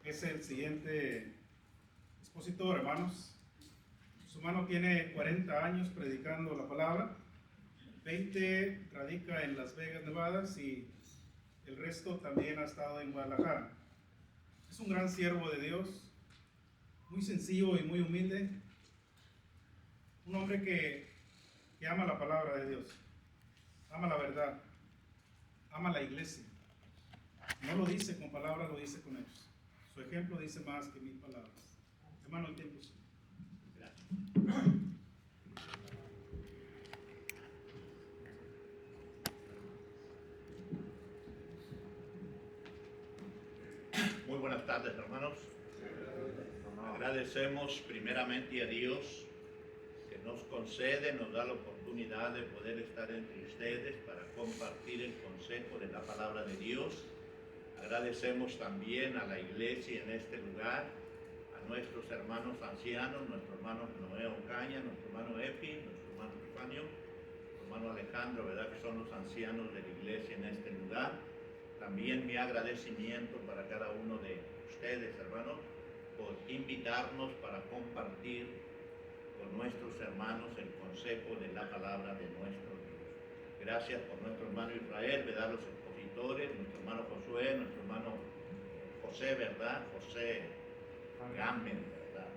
es el siguiente expositor, hermanos. Su hermano tiene 40 años predicando la palabra, 20 radica en Las Vegas, Nevada, y el resto también ha estado en Guadalajara. Es un gran siervo de Dios, muy sencillo y muy humilde, un hombre que ama la palabra de Dios, ama la verdad, ama la iglesia. No lo dice con palabras, lo dice con hechos. Su ejemplo dice más que 1000 palabras. Hermano, el tiempo es suyo. Gracias. Muy buenas tardes, hermanos. Agradecemos primeramente a Dios que nos concede, nos da la oportunidad de poder estar entre ustedes para compartir el consejo de la palabra de Dios. Agradecemos también a la iglesia en este lugar, a nuestros hermanos ancianos, nuestro hermano Noé Ocaña, nuestro hermano Epi, nuestro hermano Epifanio, nuestro hermano Alejandro, ¿verdad? Que son los ancianos de la iglesia en este lugar. También mi agradecimiento para cada uno de ustedes, hermanos, por invitarnos para compartir con nuestros hermanos el consejo de la palabra de nuestro Dios. Gracias por nuestro hermano Israel, ¿verdad? Los expositores, nuestro hermano Josué, nuestro hermano José, ¿verdad? José Gamen, ¿verdad?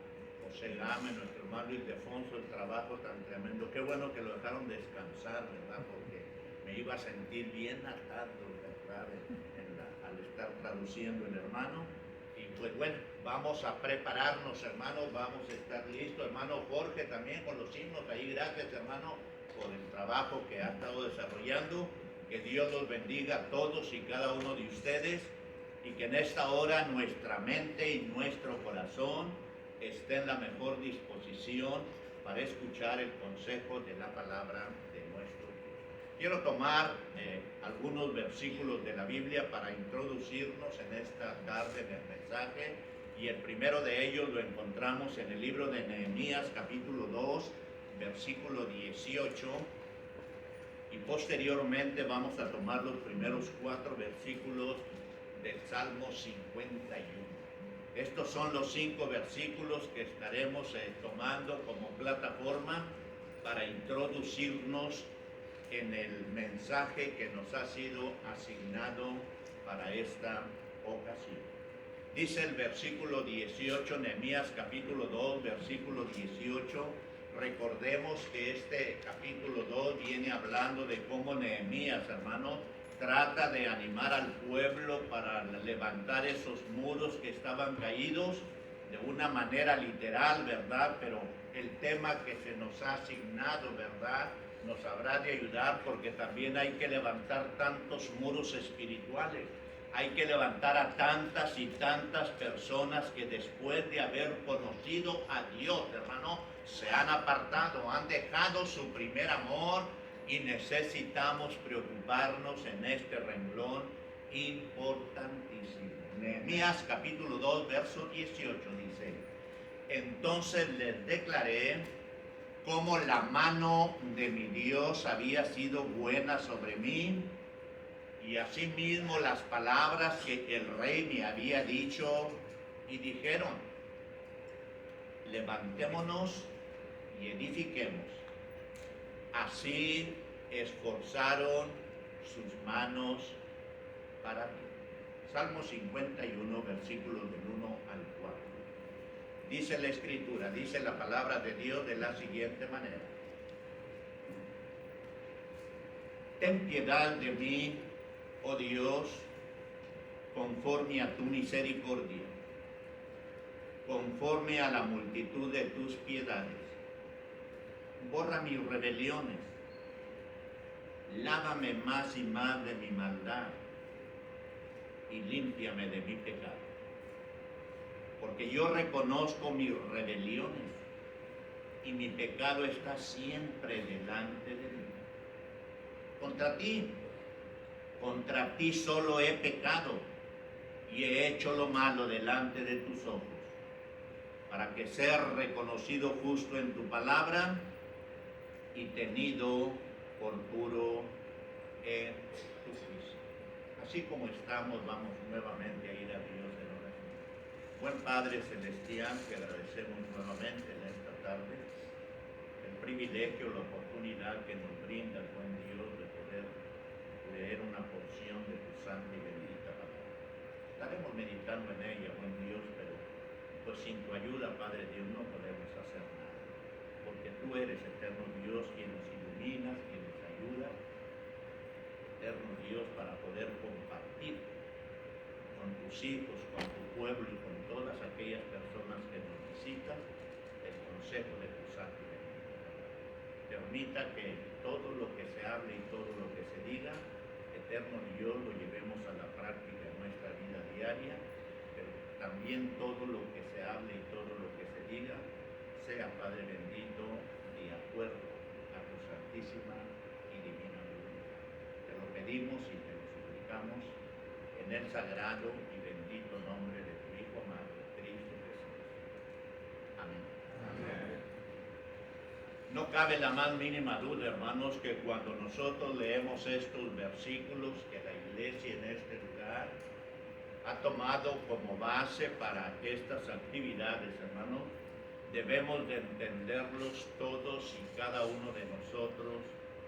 José Gamen, nuestro hermano Ildefonso, el trabajo tan tremendo. Qué bueno que lo dejaron descansar, ¿verdad? Porque me iba a sentir bien atado, ¿verdad? Al estar traduciendo el hermano. Y pues bueno, vamos a prepararnos, hermanos, vamos a estar listos. Hermano Jorge también con los himnos ahí, gracias, hermano, por el trabajo que ha estado desarrollando. Que Dios los bendiga a todos y cada uno de ustedes, y que en esta hora nuestra mente y nuestro corazón esté en la mejor disposición para escuchar el consejo de la palabra de nuestro Dios. Quiero tomar algunos versículos de la Biblia para introducirnos en esta tarde en el mensaje, y el primero de ellos lo encontramos en el libro de Nehemías, capítulo 2, versículo 18, y posteriormente vamos a tomar los primeros 4 versículos del Salmo 51. Estos son los 5 versículos que estaremos tomando como plataforma para introducirnos en el mensaje que nos ha sido asignado para esta ocasión. Dice el versículo 18, Nehemías capítulo 2, versículo 18. Recordemos que este capítulo 2 viene hablando de cómo Nehemías, hermano, trata de animar al pueblo para levantar esos muros que estaban caídos de una manera literal, ¿verdad? Pero el tema que se nos ha asignado, ¿verdad?, nos habrá de ayudar, porque también hay que levantar tantos muros espirituales. Hay que levantar a tantas y tantas personas que después de haber conocido a Dios, hermano, se han apartado, han dejado su primer amor, y necesitamos preocuparnos en este renglón importantísimo. Nehemías capítulo 2, verso 18 dice: entonces les declaré cómo la mano de mi Dios había sido buena sobre mí, y asimismo las palabras que el rey me había dicho, y dijeron: levantémonos y edifiquemos. Así esforzaron sus manos para mí. Salmo 51, versículos del 1 al 4. Dice la Escritura, dice la palabra de Dios de la siguiente manera: ten piedad de mí, oh Dios, conforme a tu misericordia, conforme a la multitud de tus piedades. Borra mis rebeliones, lávame más y más de mi maldad, y límpiame de mi pecado. Porque yo reconozco mis rebeliones, y mi pecado está siempre delante de mí. Contra ti solo he pecado, y he hecho lo malo delante de tus ojos, para que sea reconocido justo en tu palabra, y tenido por puro en tu juicio. Así como estamos, vamos nuevamente a ir a Dios en oración. Buen Padre Celestial, que agradecemos nuevamente en esta tarde el privilegio, la oportunidad que nos brinda el buen Dios de poder leer una porción de tu santa y bendita palabra. Estaremos meditando en ella, buen Dios, pero pues sin tu ayuda, Padre Dios, no podemos hacer nada, porque tú eres eterno Dios, quien nos ilumina, quien nos ayuda, eterno Dios, para poder compartir con tus hijos, con tu pueblo y con todas aquellas personas que nos visitan el consejo de tu santa y bendita palabra. Permita que todo lo que se hable y todo lo que se diga, eterno Dios, lo llevemos a la práctica en nuestra vida diaria, pero también todo lo que se hable y todo lo que se diga sea, Padre bendito, de acuerdo a tu santísima y divina voluntad. Te lo pedimos y te lo suplicamos en el sagrado y bendito nombre de tu Hijo amado, Cristo Jesús. Amén. Amén. No cabe la más mínima duda, hermanos, que cuando nosotros leemos estos versículos que la iglesia en este lugar ha tomado como base para estas actividades, hermanos, debemos de entenderlos todos y cada uno de nosotros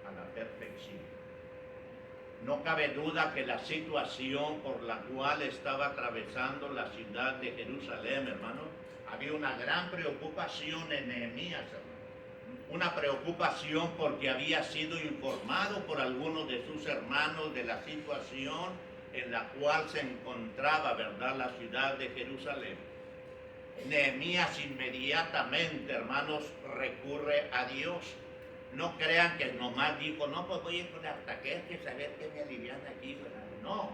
a la perfección. No cabe duda que la situación por la cual estaba atravesando la ciudad de Jerusalén, hermano, había una gran preocupación en Nehemías, hermano. Una preocupación porque había sido informado por algunos de sus hermanos de la situación en la cual se encontraba, ¿verdad?, la ciudad de Jerusalén. Nehemías inmediatamente, hermanos, recurre a Dios. No crean que nomás dijo, no, pues voy a ir con Artaxerxes que saber que me alivian aquí. No,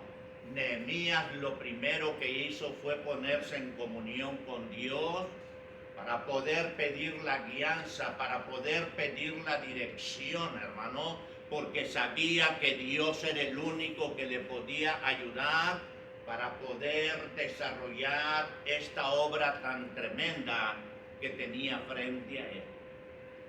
Nehemías lo primero que hizo fue ponerse en comunión con Dios para poder pedir la guianza, para poder pedir la dirección, hermano, porque sabía que Dios era el único que le podía ayudar para poder desarrollar esta obra tan tremenda que tenía frente a él.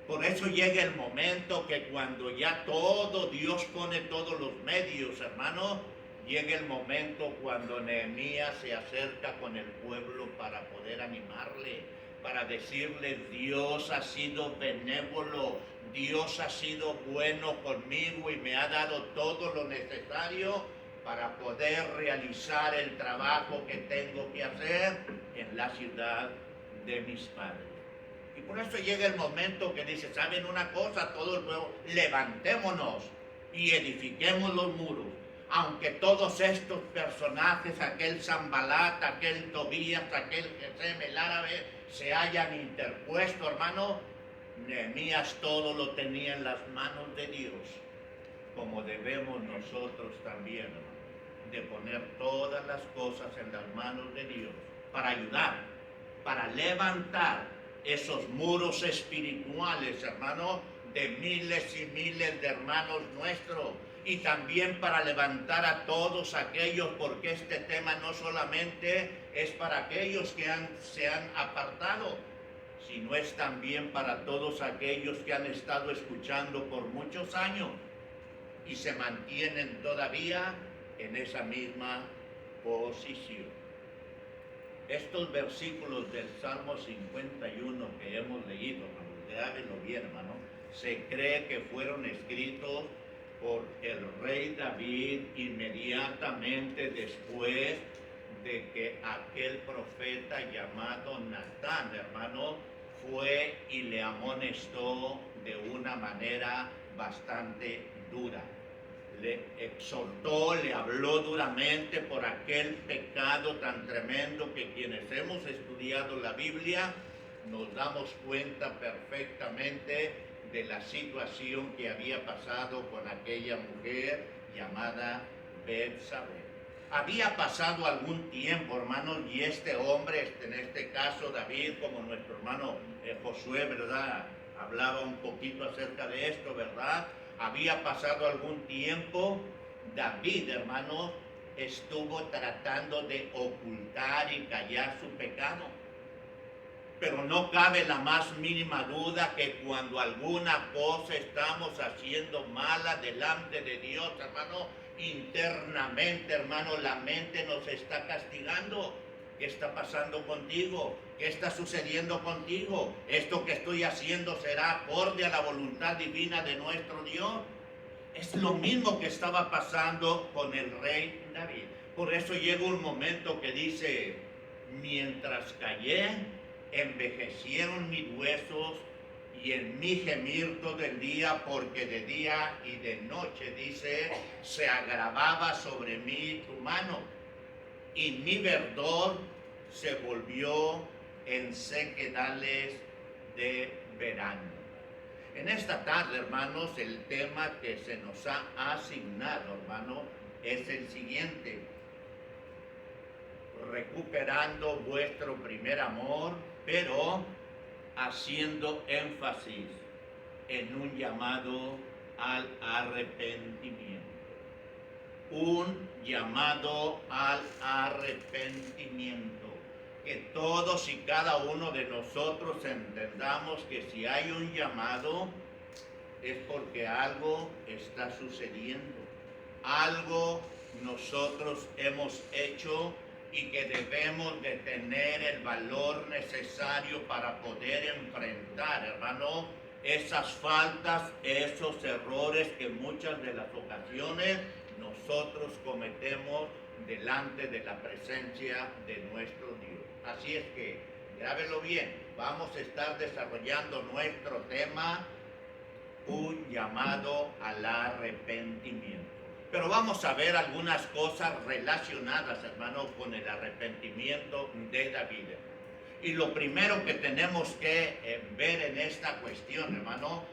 Por eso llega el momento que cuando ya todo, Dios pone todos los medios, hermano, llega el momento cuando Nehemías se acerca con el pueblo para poder animarle, para decirle, Dios ha sido benévolo, Dios ha sido bueno conmigo y me ha dado todo lo necesario para poder realizar el trabajo que tengo que hacer en la ciudad de mis padres. Y por eso llega el momento que dice, ¿saben una cosa? Todo el pueblo, levantémonos y edifiquemos los muros. Aunque todos estos personajes, aquel Sanbalat, aquel Tobías, aquel Gesem, el árabe, se hayan interpuesto, hermano, Nehemías todo lo tenía en las manos de Dios, como debemos nosotros también, hermano, de poner todas las cosas en las manos de Dios, para ayudar, para levantar esos muros espirituales, hermano, de miles y miles de hermanos nuestros, y también para levantar a todos aquellos, porque este tema no solamente es para aquellos que se han apartado, sino es también para todos aquellos que han estado escuchando por muchos años y se mantienen todavía en esa misma posición. Estos versículos del Salmo 51 que hemos leído, hermano, léanlo bien, hermano, se cree que fueron escritos por el rey David inmediatamente después de que aquel profeta llamado Natán, hermano, fue y le amonestó de una manera bastante dura. Le exhortó, le habló duramente por aquel pecado tan tremendo que quienes hemos estudiado la Biblia nos damos cuenta perfectamente de la situación que había pasado con aquella mujer llamada Betsabé. Había pasado algún tiempo, hermanos, y este hombre, en este caso David, como nuestro hermano Josué, ¿verdad?, hablaba un poquito acerca de esto, ¿verdad? Había pasado algún tiempo, David, hermano, estuvo tratando de ocultar y callar su pecado. Pero no cabe la más mínima duda que cuando alguna cosa estamos haciendo mala delante de Dios, hermano, internamente, hermano, la mente nos está castigando. ¿Qué está pasando contigo? ¿Qué está sucediendo contigo? ¿Esto que estoy haciendo será acorde a la voluntad divina de nuestro Dios? Es lo mismo que estaba pasando con el rey David. Por eso llega un momento que dice, mientras callé, envejecieron mis huesos y en mi gemir todo el día, porque de día y de noche, dice, se agravaba sobre mí tu mano, y mi verdor se volvió en sequedales de verano. En esta tarde, hermanos, el tema que se nos ha asignado, hermano, es el siguiente: recuperando vuestro primer amor, pero haciendo énfasis en un llamado al arrepentimiento. Un llamado al arrepentimiento. Que todos y cada uno de nosotros entendamos que si hay un llamado es porque algo está sucediendo, algo nosotros hemos hecho y que debemos de tener el valor necesario para poder enfrentar, hermano, esas faltas, esos errores que muchas de las ocasiones nosotros cometemos delante de la presencia de nuestro Dios. Así es que, grábelo bien, vamos a estar desarrollando nuestro tema, un llamado al arrepentimiento. Pero vamos a ver algunas cosas relacionadas, hermano, con el arrepentimiento de David. Y lo primero que tenemos que ver en esta cuestión, hermano,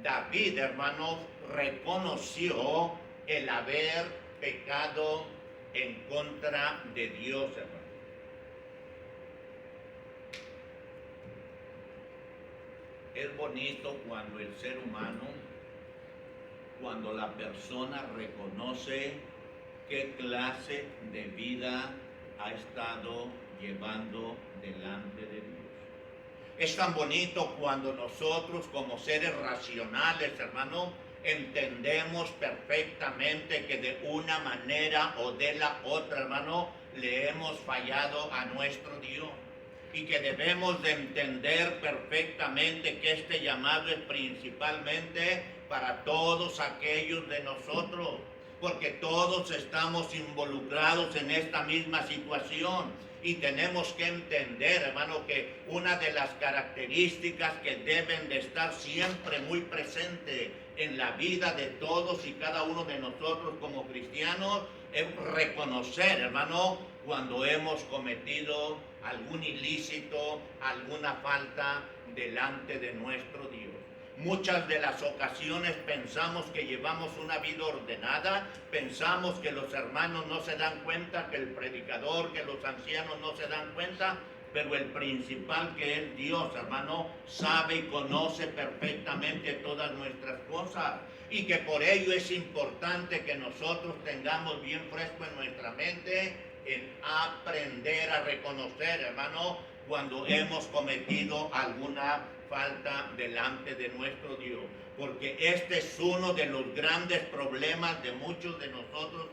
David, hermano, reconoció el haber pecado en contra de Dios, hermano. Es bonito cuando el ser humano, cuando la persona reconoce qué clase de vida ha estado llevando delante de Dios. Es tan bonito cuando nosotros como seres racionales, hermano, entendemos perfectamente que de una manera o de la otra, hermano, le hemos fallado a nuestro Dios. Y que debemos de entender perfectamente que este llamado es principalmente para todos aquellos de nosotros, porque todos estamos involucrados en esta misma situación. Y tenemos que entender, hermano, que una de las características que deben de estar siempre muy presente en la vida de todos y cada uno de nosotros como cristianos es reconocer, hermano, cuando hemos cometido algún ilícito, alguna falta delante de nuestro Dios. Muchas de las ocasiones pensamos que llevamos una vida ordenada, pensamos que los hermanos no se dan cuenta, que el predicador, que los ancianos no se dan cuenta, pero el principal, que es Dios, hermano, sabe y conoce perfectamente todas nuestras cosas. Y que por ello es importante que nosotros tengamos bien fresco en nuestra mente en aprender a reconocer, hermano, cuando hemos cometido alguna falta delante de nuestro Dios, porque este es uno de los grandes problemas de muchos de nosotros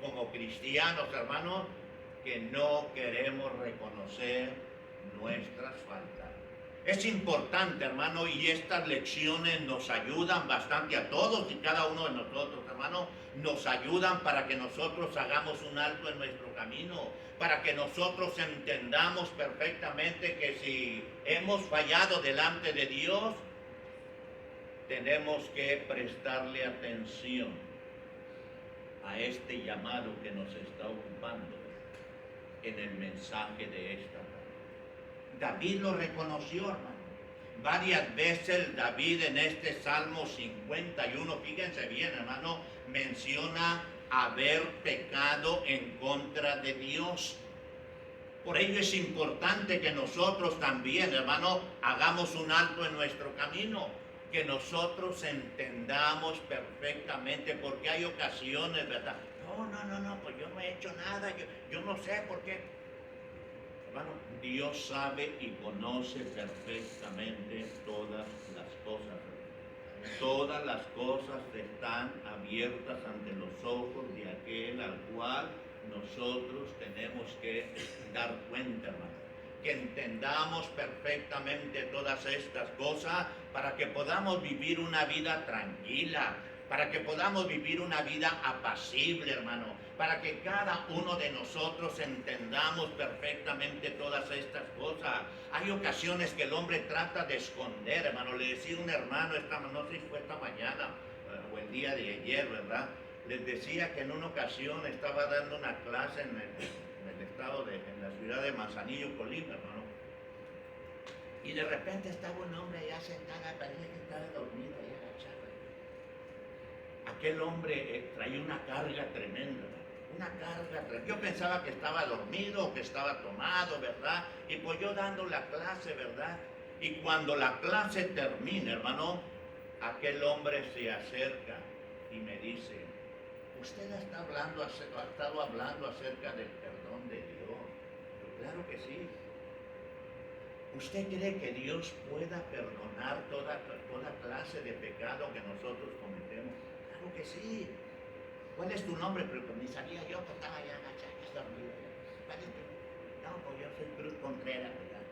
como cristianos, hermanos, que no queremos reconocer nuestras faltas. Es importante, hermano, y estas lecciones nos ayudan bastante a todos y cada uno de nosotros, hermano, nos ayudan para que nosotros hagamos un alto en nuestro camino, para que nosotros entendamos perfectamente que si hemos fallado delante de Dios, tenemos que prestarle atención a este llamado que nos está ocupando en el mensaje de esta tarde. David lo reconoció, hermano. Varias veces David en este Salmo 51, fíjense bien, hermano, menciona haber pecado en contra de Dios. Por ello es importante que nosotros también, hermano, hagamos un alto en nuestro camino, que nosotros entendamos perfectamente, porque hay ocasiones, ¿verdad? No, pues yo no he hecho nada, yo no sé por qué. Hermano, Dios sabe y conoce perfectamente todas las cosas. Todas las cosas están abiertas ante los ojos de aquel al cual nosotros tenemos que dar cuenta, hermano, que entendamos perfectamente todas estas cosas para que podamos vivir una vida tranquila, para que podamos vivir una vida apacible, hermano, para que cada uno de nosotros entendamos perfectamente todas estas cosas. Hay ocasiones que el hombre trata de esconder, hermano. Le decía un hermano, no sé si fue esta mañana o el día de ayer, ¿verdad? Les decía que en una ocasión estaba dando una clase en la ciudad de Manzanillo, Colima, hermano. Y de repente estaba un hombre allá sentado, parecía que estaba dormido ahí agachado. Aquel hombre traía una carga tremenda, una carga tremenda. Yo pensaba que estaba dormido o que estaba tomado, ¿verdad? Y pues yo dando la clase, ¿verdad? Y cuando la clase termina, hermano, aquel hombre se acerca y me dice: usted ha estado hablando acerca del perdón de Dios. Yo, claro que sí. ¿Usted cree que Dios pueda perdonar toda clase de pecado que nosotros cometemos? Claro que sí. ¿Cuál es tu nombre? Pero ni sabía yo que estaba allá agachado, dormido. No, pues yo soy Cruz Contreras, ¿verdad?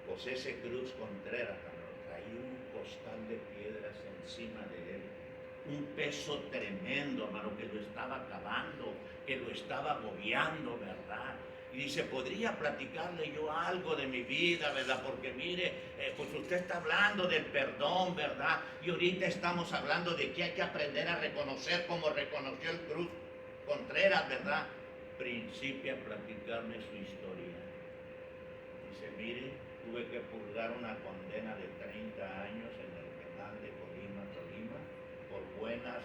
Pues ese Cruz Contreras, traía un costal de piedras encima de él. Un peso tremendo, hermano, que lo estaba acabando, que lo estaba agobiando, ¿verdad? Y dice: podría platicarle yo algo de mi vida, ¿verdad? Porque mire, pues usted está hablando del perdón, ¿verdad? Y ahorita estamos hablando de que hay que aprender a reconocer como reconoció el Cruz Contreras, ¿verdad? Principia a platicarme su historia. Dice: mire, tuve que purgar una condena de 30 años en el penal de Colima, por buenas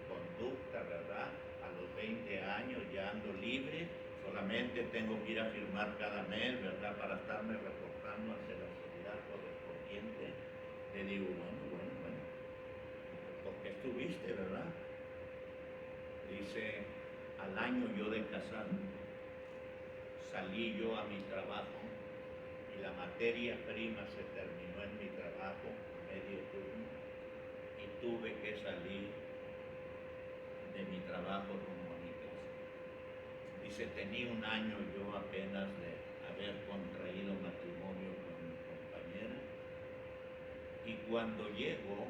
conductas, ¿verdad? A los 20 años ya ando libre. Solamente tengo que ir a firmar cada mes, ¿verdad? Para estarme reportando ante la autoridad correspondiente. Le digo: bueno, ¿por qué estuviste, verdad? Dice: al año yo de casado, salí yo a mi trabajo y la materia prima se terminó en mi trabajo, medio turno, y tuve que salir de mi trabajo rumbo a mi casa. Dice: tenía un año yo apenas de haber contraído matrimonio con mi compañera, y cuando llego,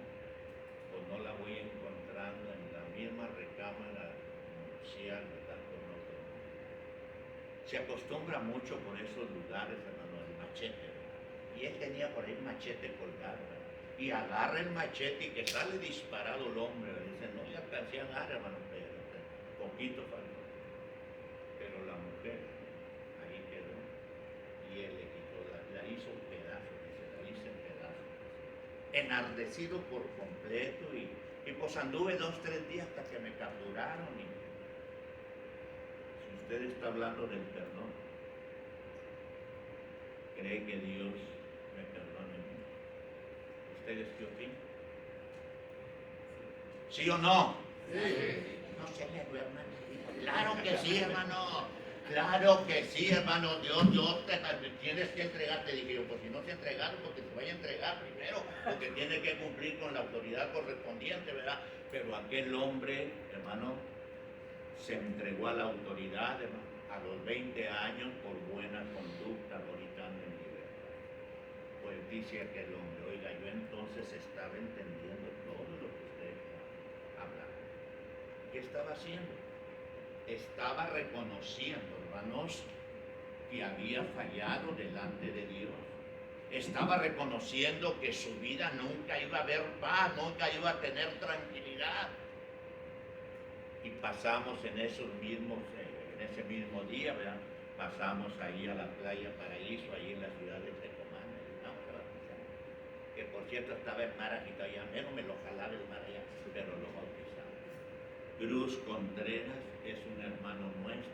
pues no la voy encontrando en la misma recámara nupcial, ¿verdad? Con otro. Se acostumbra mucho por esos lugares, hermano, el machete, ¿verdad? Y él tenía por ahí machete colgado, ¿verdad? Y agarra el machete y que sale disparado el hombre, ¿verdad? Dice: no le alcancé a agarrar, hermano, pero poquito faltó. Pero la mujer ahí quedó y él le quitó, la hizo un pedazo, dice, la hice en pedazos. Enardecido por completo y pues anduve 2 o 3 días hasta que me capturaron. Y si usted está hablando del perdón, ¿cree que Dios me perdone? ¿Ustedes qué opinan? ¿Sí o no? Sí. No se me duerman. Claro que sí, hermano. Claro que sí, hermano. Dios te tienes que entregarte. Dije yo: pues si no se entregaron, porque se vaya a entregar primero, porque tiene que cumplir con la autoridad correspondiente, ¿verdad? Pero aquel hombre, hermano, se entregó a la autoridad, hermano, a los 20 años por buena conducta, ahorita anda en libertad. Pues dice aquel hombre: oiga, yo entonces estaba entendiendo todo lo que usted está hablando. ¿Qué estaba haciendo? Estaba reconociendo, hermanos, que había fallado delante de Dios. Estaba reconociendo que su vida nunca iba a haber paz, nunca iba a tener tranquilidad. Y pasamos en ese mismo día, ¿verdad? Pasamos ahí a la playa Paraíso, ahí en la ciudad de Tecomán, que por cierto estaba el mar agitado allá, menos me lo jalaba el mar allá, pero lo bautizaba. Cruz Contreras es un hermano nuestro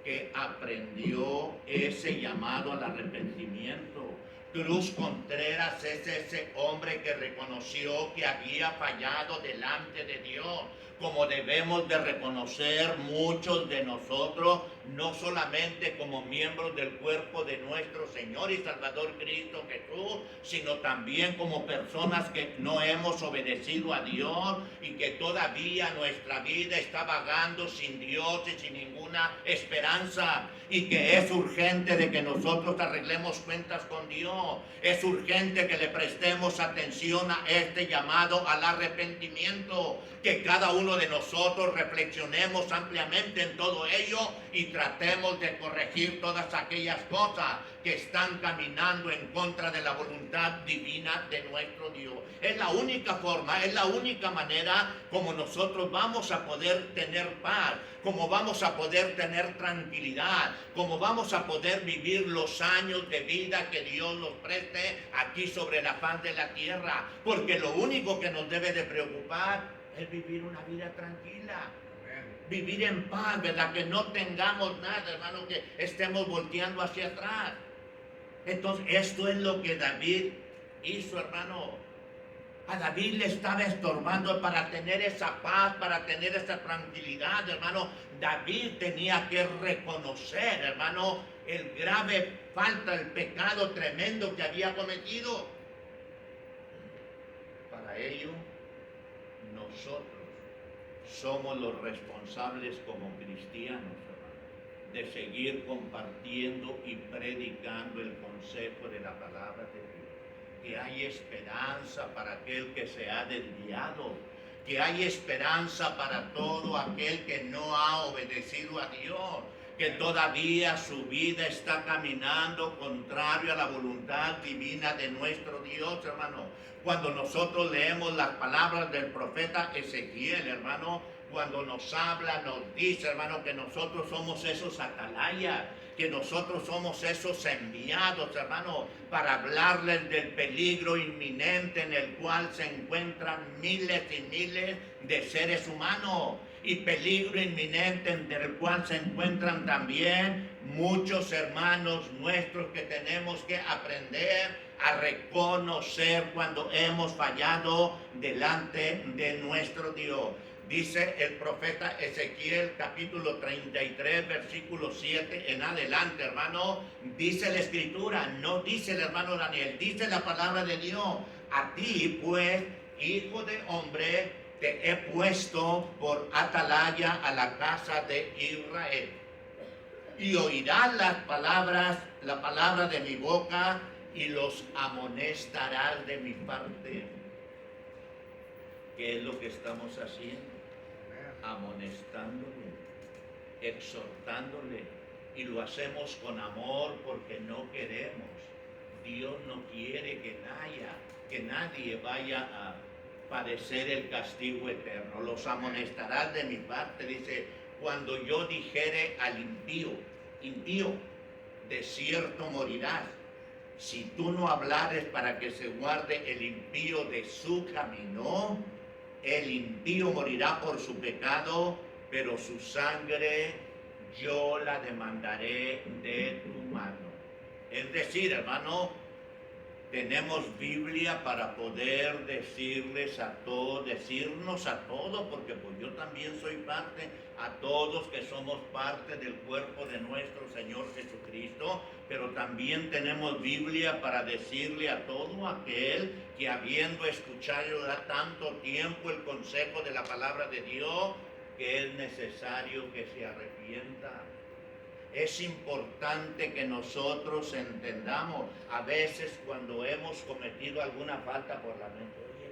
que aprendió ese llamado al arrepentimiento. Cruz Contreras es ese hombre que reconoció que había fallado delante de Dios, como debemos de reconocer muchos de nosotros no solamente como miembros del cuerpo de nuestro Señor y Salvador Cristo Jesús, sino también como personas que no hemos obedecido a Dios y que todavía nuestra vida está vagando sin Dios y sin ninguna esperanza, y que es urgente de que nosotros arreglemos cuentas con Dios. Es urgente que le prestemos atención a este llamado al arrepentimiento, que cada uno de nosotros reflexionemos ampliamente en todo ello y tratemos de corregir todas aquellas cosas que están caminando en contra de la voluntad divina de nuestro Dios. Es la única forma, es la única manera como nosotros vamos a poder tener paz, como vamos a poder tener tranquilidad, como vamos a poder vivir los años de vida que Dios nos preste aquí sobre la faz de la tierra, porque lo único que nos debe de preocupar es vivir una vida tranquila, vivir en paz, ¿verdad? Que no tengamos nada, hermano, que estemos volteando hacia atrás. Entonces, esto es lo que David hizo, hermano. A David le estaba estorbando para tener esa paz, para tener esa tranquilidad, hermano. David tenía que reconocer, hermano, el grave falta, el pecado tremendo que había cometido. Para ello, nosotros somos los responsables como cristianos, hermano, de seguir compartiendo y predicando el consejo de la palabra de Dios. Que hay esperanza para aquel que se ha desviado, que hay esperanza para todo aquel que no ha obedecido a Dios, que todavía su vida está caminando contrario a la voluntad divina de nuestro Dios, hermano. Cuando nosotros leemos las palabras del profeta Ezequiel, hermano, cuando nos habla, nos dice, hermano, que nosotros somos esos atalayas, que nosotros somos esos enviados, hermano, para hablarles del peligro inminente en el cual se encuentran miles y miles de seres humanos, y peligro inminente en el cual se encuentran también muchos hermanos nuestros, que tenemos que aprender a reconocer cuando hemos fallado delante de nuestro Dios. Dice el profeta Ezequiel, capítulo 33, versículo 7 en adelante, hermano. Dice la escritura, no dice el hermano Daniel, dice la palabra de Dios: a ti pues, hijo de hombre, te he puesto por atalaya a la casa de Israel, y oirás la palabra de mi boca, y los amonestarás de mi parte. ¿Qué es lo que estamos haciendo? Amonestándole, exhortándole, y lo hacemos con amor porque no queremos. Dios no quiere que nadie vaya a padecer el castigo eterno. Los amonestarás de mi parte, dice, cuando yo dijere al impío, de cierto morirás. Si tú no hablares para que se guarde el impío de su camino, el impío morirá por su pecado, pero su sangre yo la demandaré de tu mano. Es decir, hermano, tenemos Biblia para poder decirnos a todos, porque pues yo también soy parte, a todos que somos parte del cuerpo de nuestro Señor Jesucristo, pero también tenemos Biblia para decirle a todo aquel que, habiendo escuchado ya tanto tiempo el consejo de la palabra de Dios, que es necesario que se arrepienta. Es importante que nosotros entendamos, a veces cuando hemos cometido alguna falta por la mente, oye,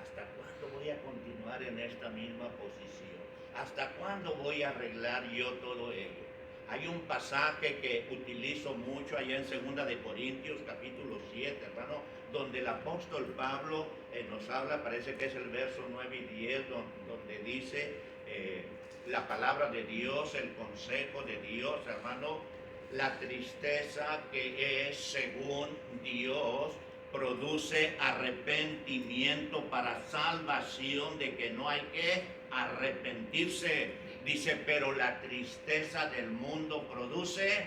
¿hasta cuándo voy a continuar en esta misma posición? ¿Hasta cuándo voy a arreglar yo todo ello? Hay un pasaje que utilizo mucho allá en 2 de Corintios, capítulo 7, hermano, donde el apóstol Pablo nos habla, parece que es el verso 9 y 10, donde dice la palabra de Dios, el consejo de Dios, hermano: la tristeza que es según Dios produce arrepentimiento para salvación, de que no hay que arrepentirse. Dice, pero la tristeza del mundo produce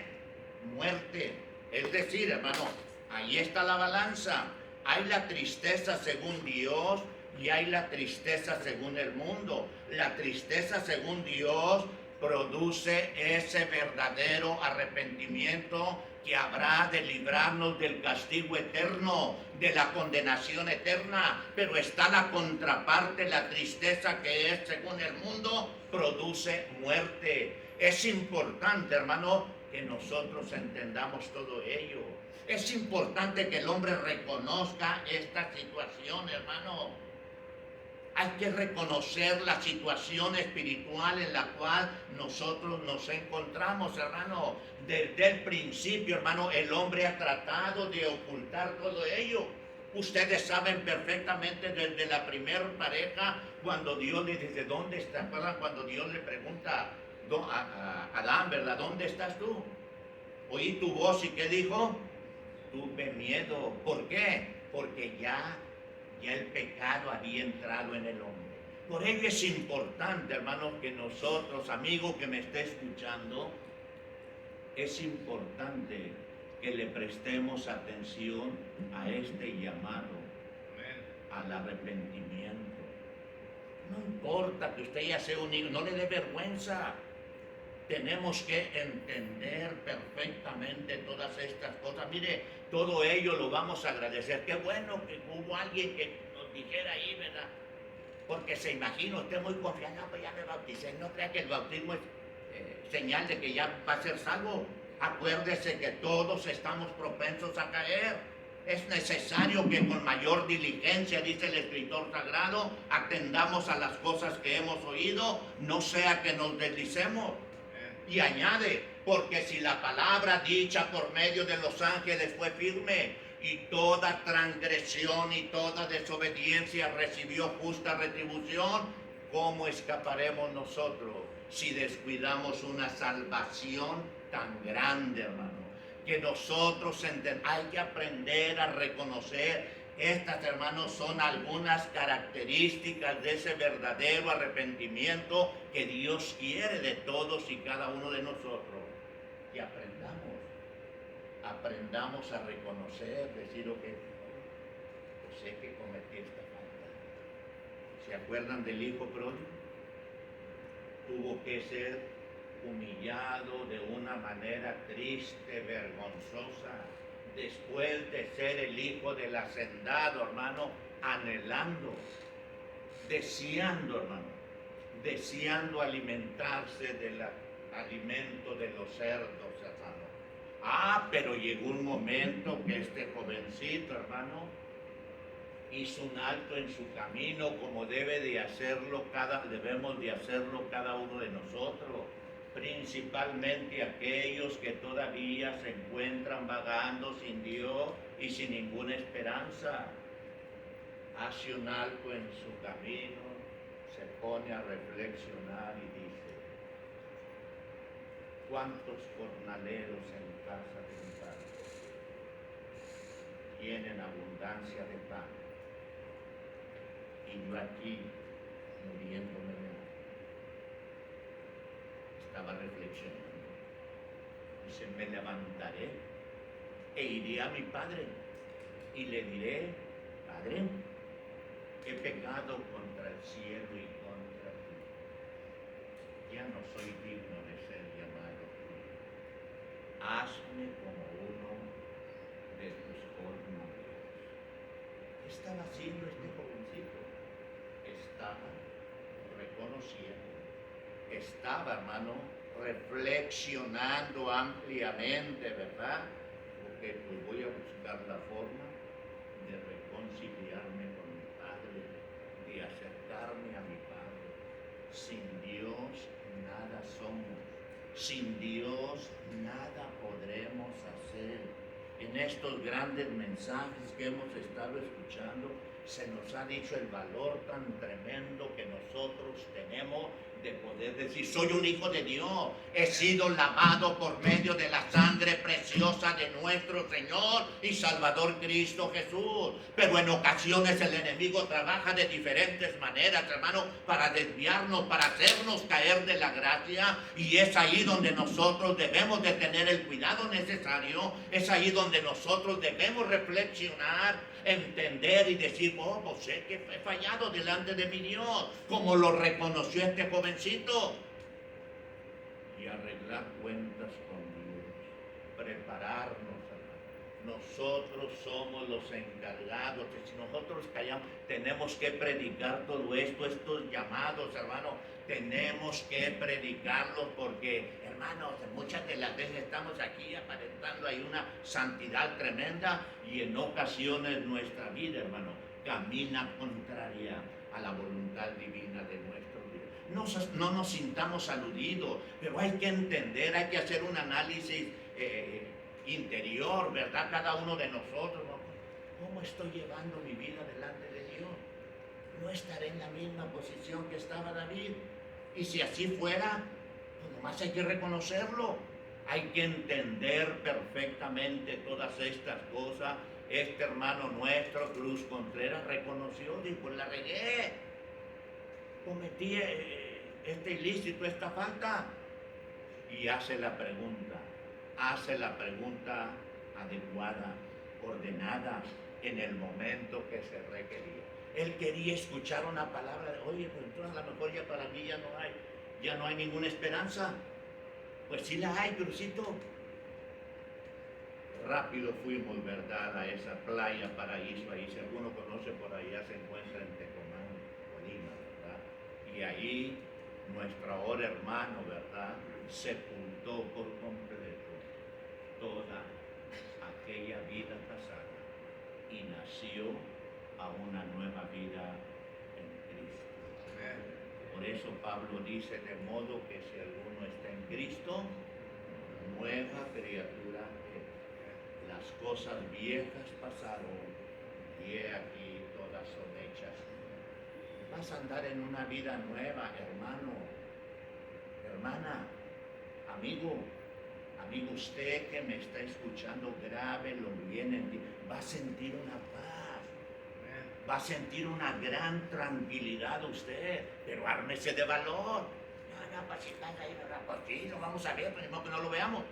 muerte. Es decir, hermano, ahí está la balanza. Hay la tristeza según Dios y hay la tristeza según el mundo. La tristeza según Dios produce ese verdadero arrepentimiento que habrá de librarnos del castigo eterno, de la condenación eterna. Pero está la contraparte, la tristeza, que es, según el mundo, produce muerte. Es importante, hermano, que nosotros entendamos todo ello. Es importante que el hombre reconozca esta situación, hermano. Hay que reconocer la situación espiritual en la cual nosotros nos encontramos, hermano. Desde el principio, hermano, el hombre ha tratado de ocultar todo ello. Ustedes saben perfectamente desde la primera pareja, cuando Dios le dice, ¿dónde está? Cuando Dios le pregunta a Adán, ¿verdad? ¿Dónde estás tú? Oí tu voz y ¿qué dijo? Tuve miedo. ¿Por qué? Porque ya el pecado había entrado en el hombre. Por ello es importante, hermano, que nosotros, amigo que me esté escuchando, es importante que le prestemos atención a este llamado al arrepentimiento. No importa que usted ya sea un hijo, no le dé vergüenza. Tenemos que entender perfectamente todas estas cosas. Mire, todo ello lo vamos a agradecer. Qué bueno que hubo alguien que nos dijera ahí, ¿verdad? Porque se imagina usted muy confiado, no, pues ya me bauticé. No crea que el bautismo es señal de que ya va a ser salvo. Acuérdese que todos estamos propensos a caer. Es necesario que con mayor diligencia, dice el escritor sagrado, atendamos a las cosas que hemos oído, no sea que nos deslicemos. Y añade, porque si la palabra dicha por medio de los ángeles fue firme, y toda transgresión y toda desobediencia recibió justa retribución, ¿cómo escaparemos nosotros si descuidamos una salvación tan grande, hermano? Que nosotros hay que aprender a reconocer. Estas, hermanos, son algunas características de ese verdadero arrepentimiento que Dios quiere de todos y cada uno de nosotros. Que aprendamos a reconocer, decir, ok, yo sé que cometí esta falta. ¿Se acuerdan del hijo pródigo? Tuvo que ser humillado de una manera triste, vergonzosa, después de ser el hijo del hacendado, hermano, anhelando, deseando, hermano, deseando alimentarse del alimento de los cerdos, hermano. Pero llegó un momento que este jovencito, hermano, hizo un alto en su camino, como debemos de hacerlo cada uno de nosotros. Principalmente aquellos que todavía se encuentran vagando sin Dios y sin ninguna esperanza. Hace un alto en su camino, se pone a reflexionar y dice, ¿cuántos jornaleros en casa de mi padre tienen abundancia de pan? Y yo aquí muriéndome de hambre. Estaba reflexionando. Dice, me levantaré e iré a mi padre y le diré, Padre, he pecado contra el cielo y contra ti. Ya no soy digno de ser llamado tuyo. Hazme como uno de tus jornaleros. ¿Qué estaba haciendo este jovencito? Estaba reconociendo. Estaba, hermano, reflexionando ampliamente, ¿verdad? Porque pues voy a buscar la forma de reconciliarme con mi Padre, de acercarme a mi Padre. Sin Dios nada somos, sin Dios nada podremos hacer. En estos grandes mensajes que hemos estado escuchando, se nos ha dicho el valor tan tremendo que nosotros tenemos de poder decir, soy un hijo de Dios, he sido lavado por medio de la sangre preciosa de nuestro Señor y Salvador Cristo Jesús. Pero en ocasiones el enemigo trabaja de diferentes maneras, hermano, para desviarnos, para hacernos caer de la gracia, y es ahí donde nosotros debemos de tener el cuidado necesario, es ahí donde nosotros debemos reflexionar, entender y decir, pues sé que he fallado delante de mi Dios, como lo reconoció este jovencito. arreglar cuentas con Dios, prepararnos, hermano. Nosotros somos los encargados. Si nosotros callamos, tenemos que predicar todo esto, estos llamados, hermano. Tenemos que predicarlos porque, hermanos, muchas de las veces estamos aquí aparentando hay una santidad tremenda y en ocasiones nuestra vida, hermano, camina contraria a la voluntad divina de nuestro Dios. No nos sintamos aludidos, pero hay que entender, hay que hacer un análisis interior, ¿verdad? Cada uno de nosotros, ¿no? ¿Cómo estoy llevando mi vida delante de Dios? No estaré en la misma posición que estaba David. Y si así fuera, pues nomás hay que reconocerlo. Hay que entender perfectamente todas estas cosas. Este hermano nuestro, Cruz Contreras, reconoció, dijo, la regué. Cometí este ilícito, esta falta. Y hace la pregunta adecuada, ordenada, en el momento que se requería. Él quería escuchar una palabra de, oye, pues entonces a lo mejor ya para mí ya no hay ninguna esperanza. Pues sí la hay, Crucito. Rápido fuimos, ¿verdad?, a esa playa Paraíso. Ahí, si alguno conoce, por allá se encuentra en Tecomán, Colima, ¿verdad? Y ahí nuestro ahora hermano, ¿verdad?, sepultó por completo toda aquella vida pasada y nació a una nueva vida en Cristo. Por eso Pablo dice, de modo que si alguno está en Cristo, nueva criatura es. Las cosas viejas pasaron y he aquí todas son hechas. Vas a andar en una vida nueva, hermano, hermana, amigo, usted que me está escuchando, grábelo bien en ti. Va a sentir una paz, va a sentir una gran tranquilidad usted, pero ármese de valor. No, pues si estás ahí, ¿verdad? Pues sí, lo vamos a ver, pero ni modo que no lo veamos.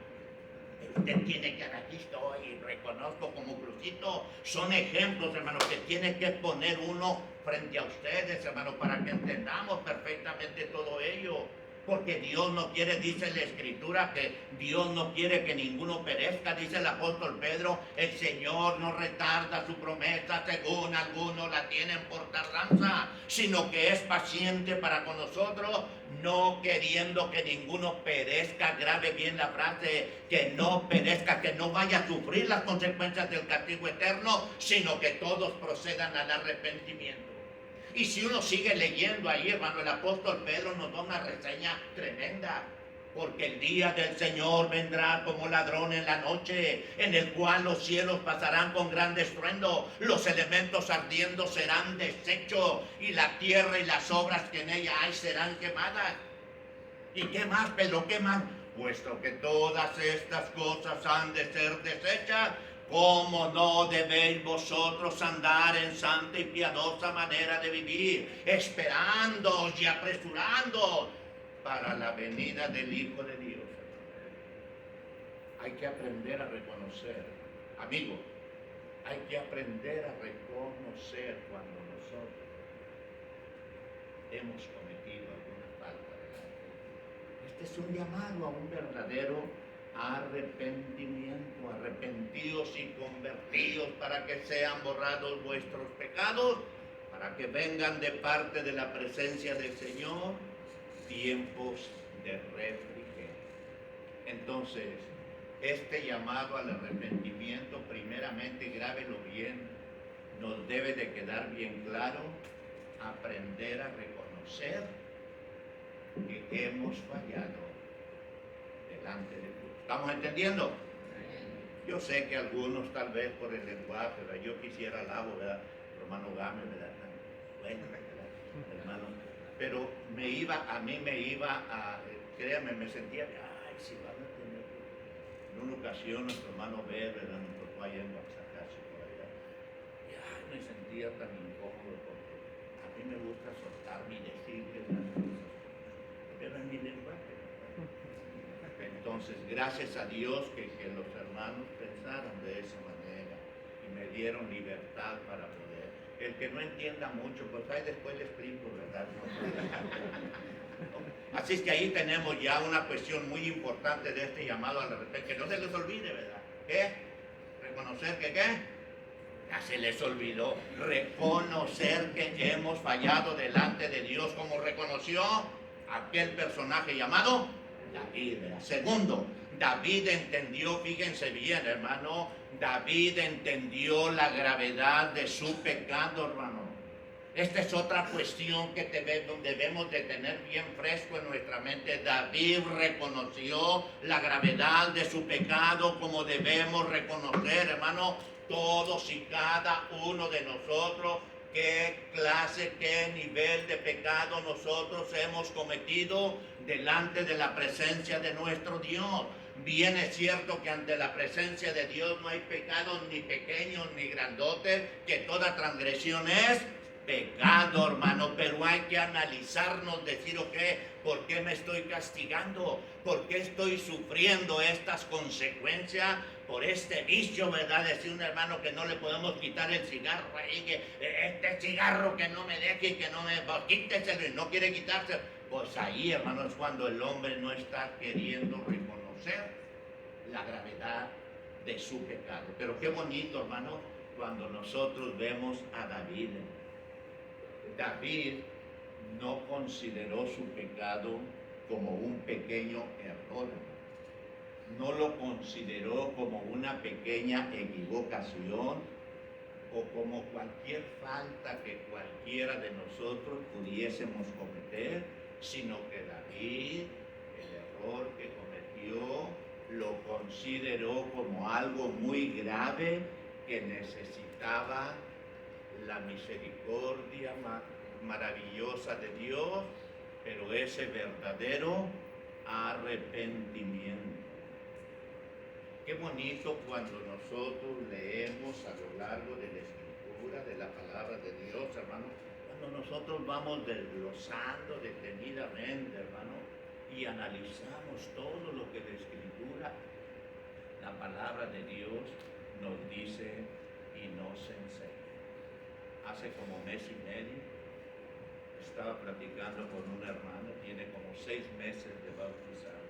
Usted tiene que, aquí estoy, y reconozco como Crucito, son ejemplos, hermanos, que tiene que poner uno frente a ustedes, hermanos, para que entendamos perfectamente todo ello. Porque Dios no quiere, dice la Escritura, que Dios no quiere que ninguno perezca, dice el apóstol Pedro, el Señor no retarda su promesa según algunos la tienen por tardanza, sino que es paciente para con nosotros, no queriendo que ninguno perezca. Grabe bien la frase, que no perezca, que no vaya a sufrir las consecuencias del castigo eterno, sino que todos procedan al arrepentimiento. Y si uno sigue leyendo ahí, hermano, el apóstol Pedro nos da una reseña tremenda. Porque el día del Señor vendrá como ladrón en la noche, en el cual los cielos pasarán con gran estruendo, los elementos ardiendo serán deshechos, y la tierra y las obras que en ella hay serán quemadas. ¿Y qué más, Pedro? ¿Qué más? Puesto que todas estas cosas han de ser deshechas, ¿cómo no debéis vosotros andar en santa y piadosa manera de vivir, esperando y apresurando para la venida del Hijo de Dios? Hay que aprender a reconocer, amigo, hay que aprender a reconocer cuando nosotros hemos cometido alguna falta delante de Dios. Este es un llamado a un verdadero arrepentimiento. Arrepentidos y convertidos para que sean borrados vuestros pecados, para que vengan de parte de la presencia del Señor tiempos de refrigerio. Entonces, este llamado al arrepentimiento, primeramente, grábelo bien, nos debe de quedar bien claro, aprender a reconocer que hemos fallado delante de Dios. ¿Estamos entendiendo? Yo sé que algunos tal vez por el lenguaje, ¿verdad? Yo quisiera alabo, ¿verdad? Hermano Gámez, ¿verdad? Bueno, ¿verdad? Hermano, pero a mí me iba a, créanme, me sentía, ay, si van a tener. En una ocasión nuestro hermano Ver, ¿verdad?, nos tocó allá en Oaxaca, por allá, y ay, me sentía tan incómodo porque a mí me gusta soltarme y decirles las cosas, pero en mi lenguaje. Entonces, gracias a Dios que los hermanos pensaron de esa manera y me dieron libertad para poder. El que no entienda mucho, pues ahí después le explico, ¿verdad? Así es que ahí tenemos ya una cuestión muy importante de este llamado al arrepentimiento, que no se les olvide, ¿verdad? ¿Qué? Reconocer que ¿qué? Ya se les olvidó. Reconocer que hemos fallado delante de Dios, como reconoció aquel personaje llamado David, ¿verdad? Segundo, David entendió, fíjense bien, hermano, David entendió la gravedad de su pecado, hermano. Esta es otra cuestión que debemos de tener bien fresco en nuestra mente. David reconoció la gravedad de su pecado, como debemos reconocer, hermano, todos y cada uno de nosotros, qué clase, qué nivel de pecado nosotros hemos cometido delante de la presencia de nuestro Dios. Bien es cierto que ante la presencia de Dios no hay pecados ni pequeños ni grandotes, que toda transgresión es pecado, hermano, pero hay que analizarnos, decir, ok, ¿por qué me estoy castigando? ¿Por qué estoy sufriendo estas consecuencias por este vicio, verdad? Decir un hermano que no le podemos quitar el cigarro ahí, que este cigarro que no me deje y que no me, pues, quíteselo y no quiere quitarse. Pues ahí, hermano, es cuando el hombre no está queriendo reconocer la gravedad de su pecado. Pero qué bonito, hermano, cuando nosotros vemos a David. David no consideró su pecado como un pequeño error, no lo consideró como una pequeña equivocación o como cualquier falta que cualquiera de nosotros pudiésemos cometer, sino que David, el error que cometió, lo consideró como algo muy grave que necesitaba la misericordia maravillosa de Dios, pero ese verdadero arrepentimiento. Qué bonito cuando nosotros leemos a lo largo de la Escritura, de la palabra de Dios, hermano, cuando nosotros vamos desglosando detenidamente, hermano, y analizamos todo lo que la Escritura, la palabra de Dios, nos dice y nos enseña. Hace como mes y medio estaba platicando con un hermano, tiene como 6 meses de bautizado,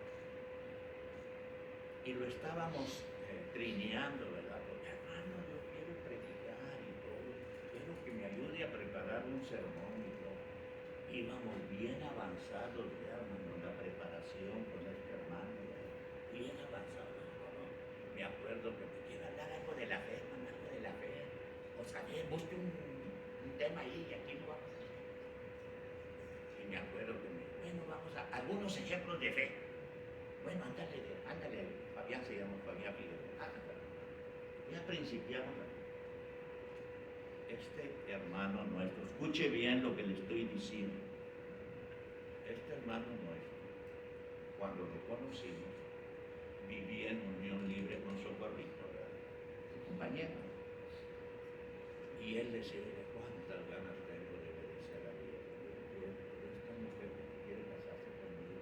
y lo estábamos trineando, ¿verdad? Porque hermano, yo quiero predicar y todo, quiero que me ayude a preparar un sermón y todo. Íbamos bien avanzados ya, hermano, en la preparación con este hermano, bien avanzados, hermano. Me acuerdo que me quiere hablar algo de la fe, hermano, algo de la fe. O sea, busque un tema ahí y aquí lo vamos a hacer. Y me acuerdo que bueno, vamos a algunos ejemplos de fe. Bueno, ándale, Fabián se llama Fabián Figueroa. Ya principiamos. Este hermano nuestro, escuche bien lo que le estoy diciendo. Este hermano nuestro, cuando lo conocimos, vivía en unión libre con Socorrito, ¿verdad? Su compañero. Y él decía, cuántas ganas tengo de obedecer a Dios. Esta mujer que quiere casarse conmigo,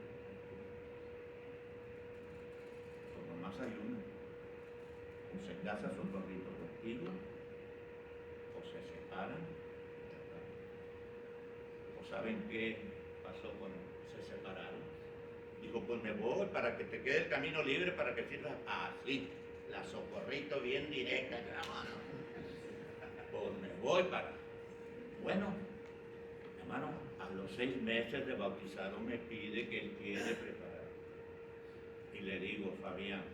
pues nomás hay una. O se casa Socorrito contigo, o se separan, ¿verdad? O saben qué pasó cuando se separaron. Dijo, pues me voy para que te quede el camino libre, para que sirva así. La Socorrito bien directa, hermano. Pues me voy para. Bueno, hermano, a los 6 meses de bautizado me pide que él quiere preparar. Y le digo, Fabián,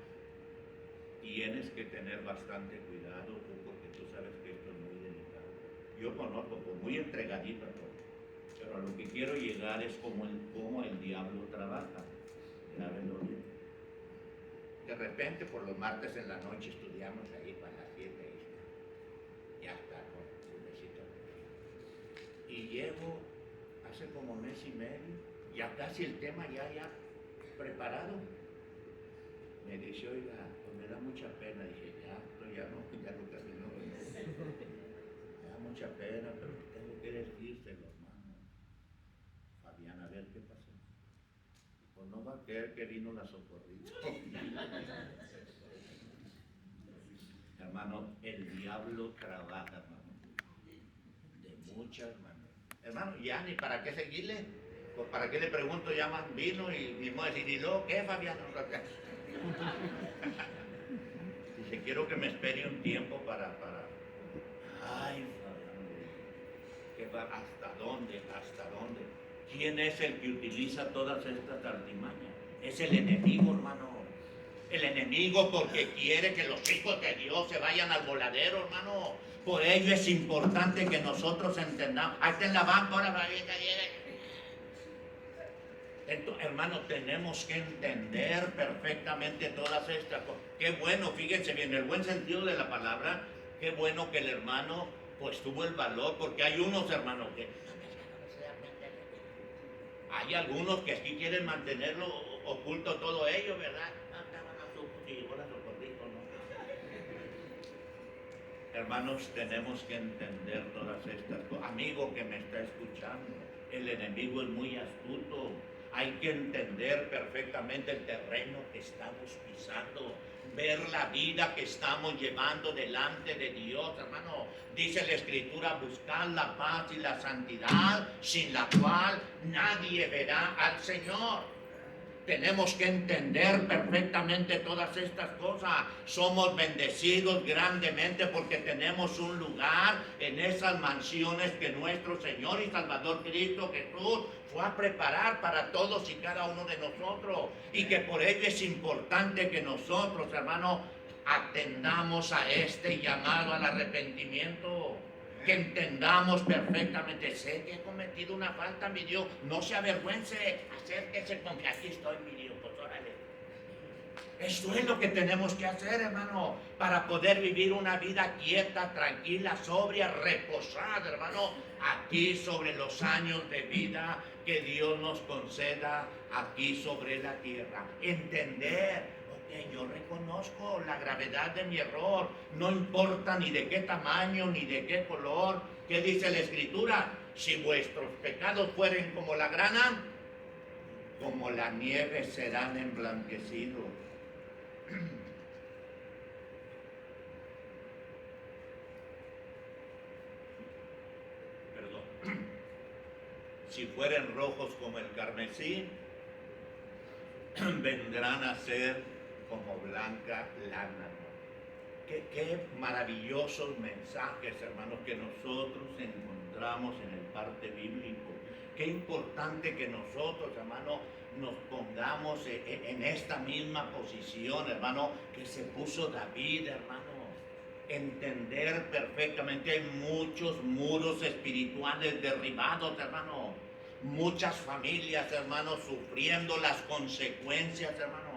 tienes que tener bastante cuidado tú, porque tú sabes que esto es muy delicado. Yo conozco, pues muy entregadito a todo. Pero a lo que quiero llegar es cómo el diablo trabaja. Grábenlo bien. De repente, por los martes en la noche estudiamos ahí para las 7 y ya está con un besito. Y llevo hace como mes y medio, ya casi el tema ya preparado. Me dice, oiga, pues me da mucha pena. Dije, ya no terminó. Me da mucha pena, pero tengo que decírselo, hermano. Fabián, a ver qué pasó. Pues no va a creer que vino la Socorrito. Hermano, el diablo trabaja, hermano, de muchas maneras. Hermano, ya ni para qué seguirle. Pues para qué le pregunto, ya más vino y mismo decir, ¿y luego qué, Fabián? Dice, quiero que me espere un tiempo para... Ay, Fabián, ¿hasta dónde? ¿Hasta dónde? ¿Quién es el que utiliza todas estas artimañas? Es el enemigo, hermano. El enemigo, porque quiere que los hijos de Dios se vayan al voladero, hermano. Por ello es importante que nosotros entendamos. Ahí está en la banca, ahora va bien. Entonces, hermano, tenemos que entender perfectamente todas estas cosas. Qué bueno, fíjense bien, el buen sentido de la palabra, qué bueno que el hermano pues tuvo el valor, porque hay unos hermanos que hay algunos que aquí quieren mantenerlo oculto todo ello, ¿verdad? Hermanos, tenemos que entender todas estas cosas. Amigo que me está escuchando, el enemigo es muy astuto. Hay que entender perfectamente el terreno que estamos pisando, ver la vida que estamos llevando delante de Dios, hermano. Dice la Escritura, buscar la paz y la santidad, sin la cual nadie verá al Señor. Tenemos que entender perfectamente todas estas cosas. Somos bendecidos grandemente porque tenemos un lugar en esas mansiones que nuestro Señor y Salvador Cristo Jesús fue a preparar para todos y cada uno de nosotros. Y que por ello es importante que nosotros, hermanos, atendamos a este llamado al arrepentimiento. Que entendamos perfectamente, sé que he cometido una falta, mi Dios, no se avergüence, acérquese con que aquí estoy, mi Dios, pues órale. Eso es lo que tenemos que hacer, hermano, para poder vivir una vida quieta, tranquila, sobria, reposada, hermano, aquí sobre los años de vida que Dios nos conceda aquí sobre la tierra. Entender. Yo reconozco la gravedad de mi error, no importa ni de qué tamaño ni de qué color. ¿Qué dice la Escritura? Si vuestros pecados fueren como la grana, como la nieve serán emblanquecidos. Perdón. Si fueren rojos como el carmesí, vendrán a ser como blanca lana. Qué maravillosos mensajes, hermanos, que nosotros encontramos en el parte bíblico. Qué importante que nosotros, hermanos, nos pongamos en esta misma posición, hermano, que se puso David, hermano. Entender perfectamente, hay muchos muros espirituales derribados, hermano. Muchas familias, hermano, sufriendo las consecuencias, hermano.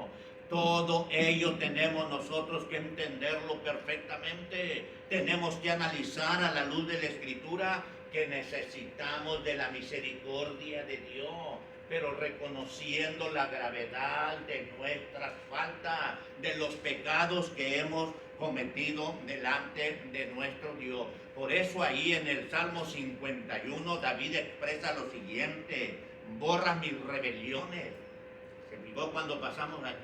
Todo ello tenemos nosotros que entenderlo perfectamente. Tenemos que analizar a la luz de la Escritura que necesitamos de la misericordia de Dios, pero reconociendo la gravedad de nuestras faltas, de los pecados que hemos cometido delante de nuestro Dios. Por eso ahí en el Salmo 51 David expresa lo siguiente: borra mis rebeliones. Se fijó cuando pasamos ahí.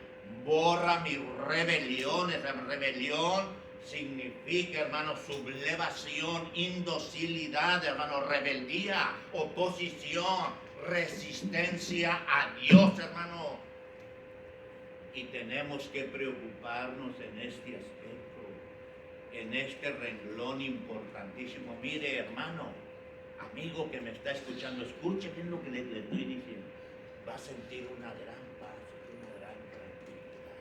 Borra mis rebeliones. La rebelión significa, hermano, sublevación, indocilidad, hermano, rebeldía, oposición, resistencia a Dios, hermano. Y tenemos que preocuparnos en este aspecto, en este renglón importantísimo. Mire, hermano, amigo que me está escuchando, escuche bien lo que le estoy diciendo. Va a sentir una gran paz, una gran tranquilidad.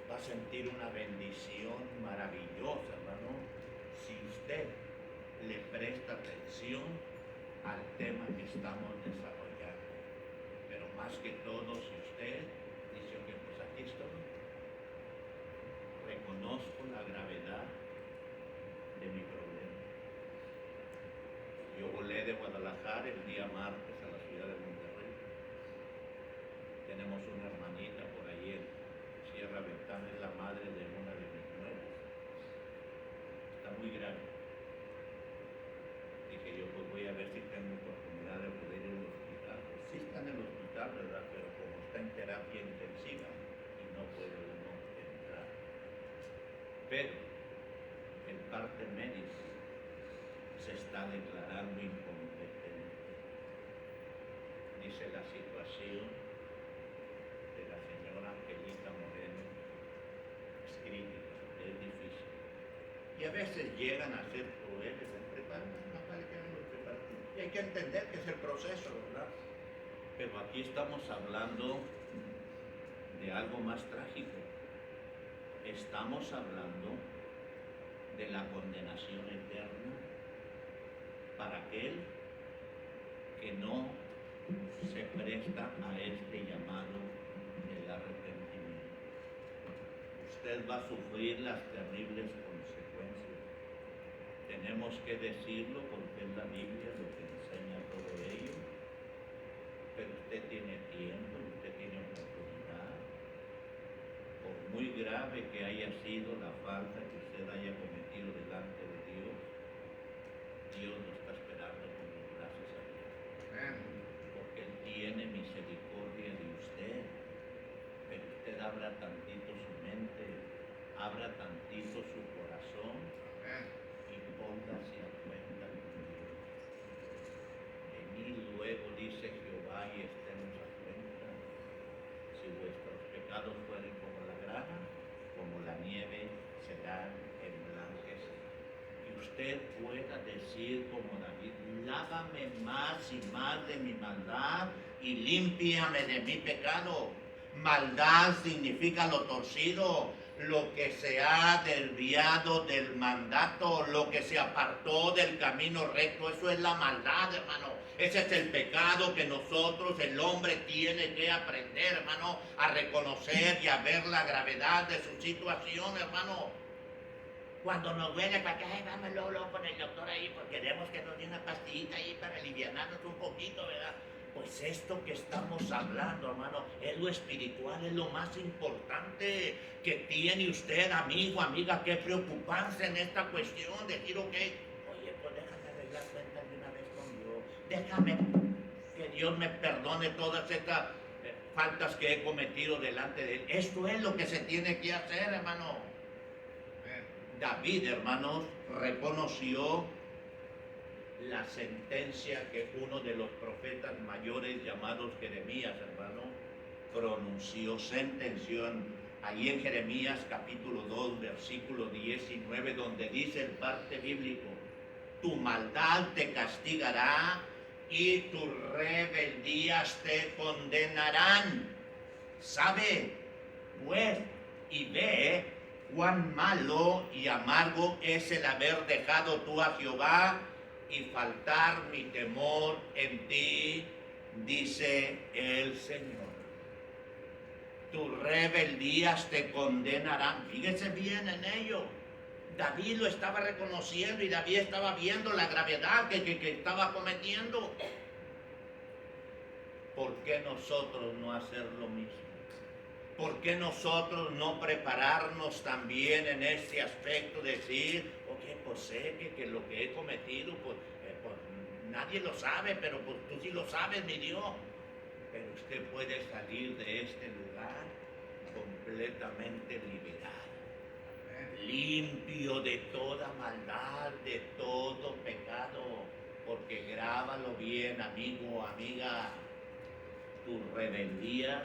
Va a sentir una bendición maravillosa, hermano, si usted le presta atención al tema que estamos desarrollando. Pero más que todo, si usted dice, ok, pues aquí estoy, reconozco la gravedad de mi problema. Yo volé de Guadalajara el día martes a la ciudad de Monterrey. Tenemos una hermanita por ahí en Sierra Ventana, es la madre de una de mis nueras. Está muy grave. Dije yo, pues voy a ver si tengo oportunidad de poder ir al hospital. Pues sí está en el hospital, ¿verdad? Pero como está en terapia intensiva y no puede uno entrar. Pero el parte médico se está declarando incompetente. dice la situación de la señora Angelita Moreno es crítica, es difícil. Y a veces llegan a ser crueles, más vale que no lo preparen. Y hay que entender que es el proceso, ¿verdad? Pero aquí estamos hablando de algo más trágico. Estamos hablando de la condenación eterna para aquel que no se presta a este llamado del arrepentimiento. Usted va a sufrir las terribles consecuencias. Tenemos que decirlo porque es la Biblia lo que enseña todo ello. Pero usted tiene tiempo, usted tiene oportunidad. Por muy grave que haya sido la falta que usted haya cometido delante de Dios, Dios lo está esperando con los brazos abiertos. Porque Él tiene misericordia de usted. Pero usted abra tantito su mente, abra tantito su corazón y póngase a cuenta con Dios. Venid luego, dice Jehová, y estemos a cuenta. Si vuestros pecados fueren como la grana, como la nieve serán emblanquecidos. Y usted pueda decir como David: lávame más y más de mi maldad y límpiame de mi pecado. Maldad significa lo torcido, lo que se ha desviado del mandato, lo que se apartó del camino recto. Eso es la maldad, hermano. Ese es el pecado que nosotros, el hombre, tiene que aprender, hermano, a reconocer y a ver la gravedad de su situación, hermano. Cuando nos duele, para que vamos luego con el doctor ahí, porque queremos que nos dé una pastillita ahí para aliviarnos un poquito, ¿verdad? Pues esto que estamos hablando, hermano, es lo espiritual, es lo más importante que tiene usted, amigo, amiga, que preocuparse en esta cuestión. Decir, ok, oye, pues déjame arreglar cuentas de una vez con Dios, déjame que Dios me perdone todas estas faltas que he cometido delante de Él. Esto es lo que se tiene que hacer, hermano. David, hermanos, reconoció la sentencia que uno de los profetas mayores llamados Jeremías, hermano, pronunció, sentenció ahí en Jeremías capítulo 2, versículo 19, donde dice el parte bíblico: tu maldad te castigará y tus rebeldías te condenarán. Sabe, pues, y ve cuán malo y amargo es el haber dejado tú a Jehová y faltar mi temor en ti, dice el Señor. Tus rebeldías te condenarán. Fíjese bien en ello. David lo estaba reconociendo y David estaba viendo la gravedad que estaba cometiendo. ¿Por qué nosotros no hacer lo mismo? ¿Por qué nosotros no prepararnos también en este aspecto? Decir, ok, pues sé que lo que he cometido, pues nadie lo sabe, pero pues tú sí lo sabes, mi Dios. Pero usted puede salir de este lugar completamente liberado, limpio de toda maldad, de todo pecado. Porque grábalo bien, amigo, amiga, tus rebeldías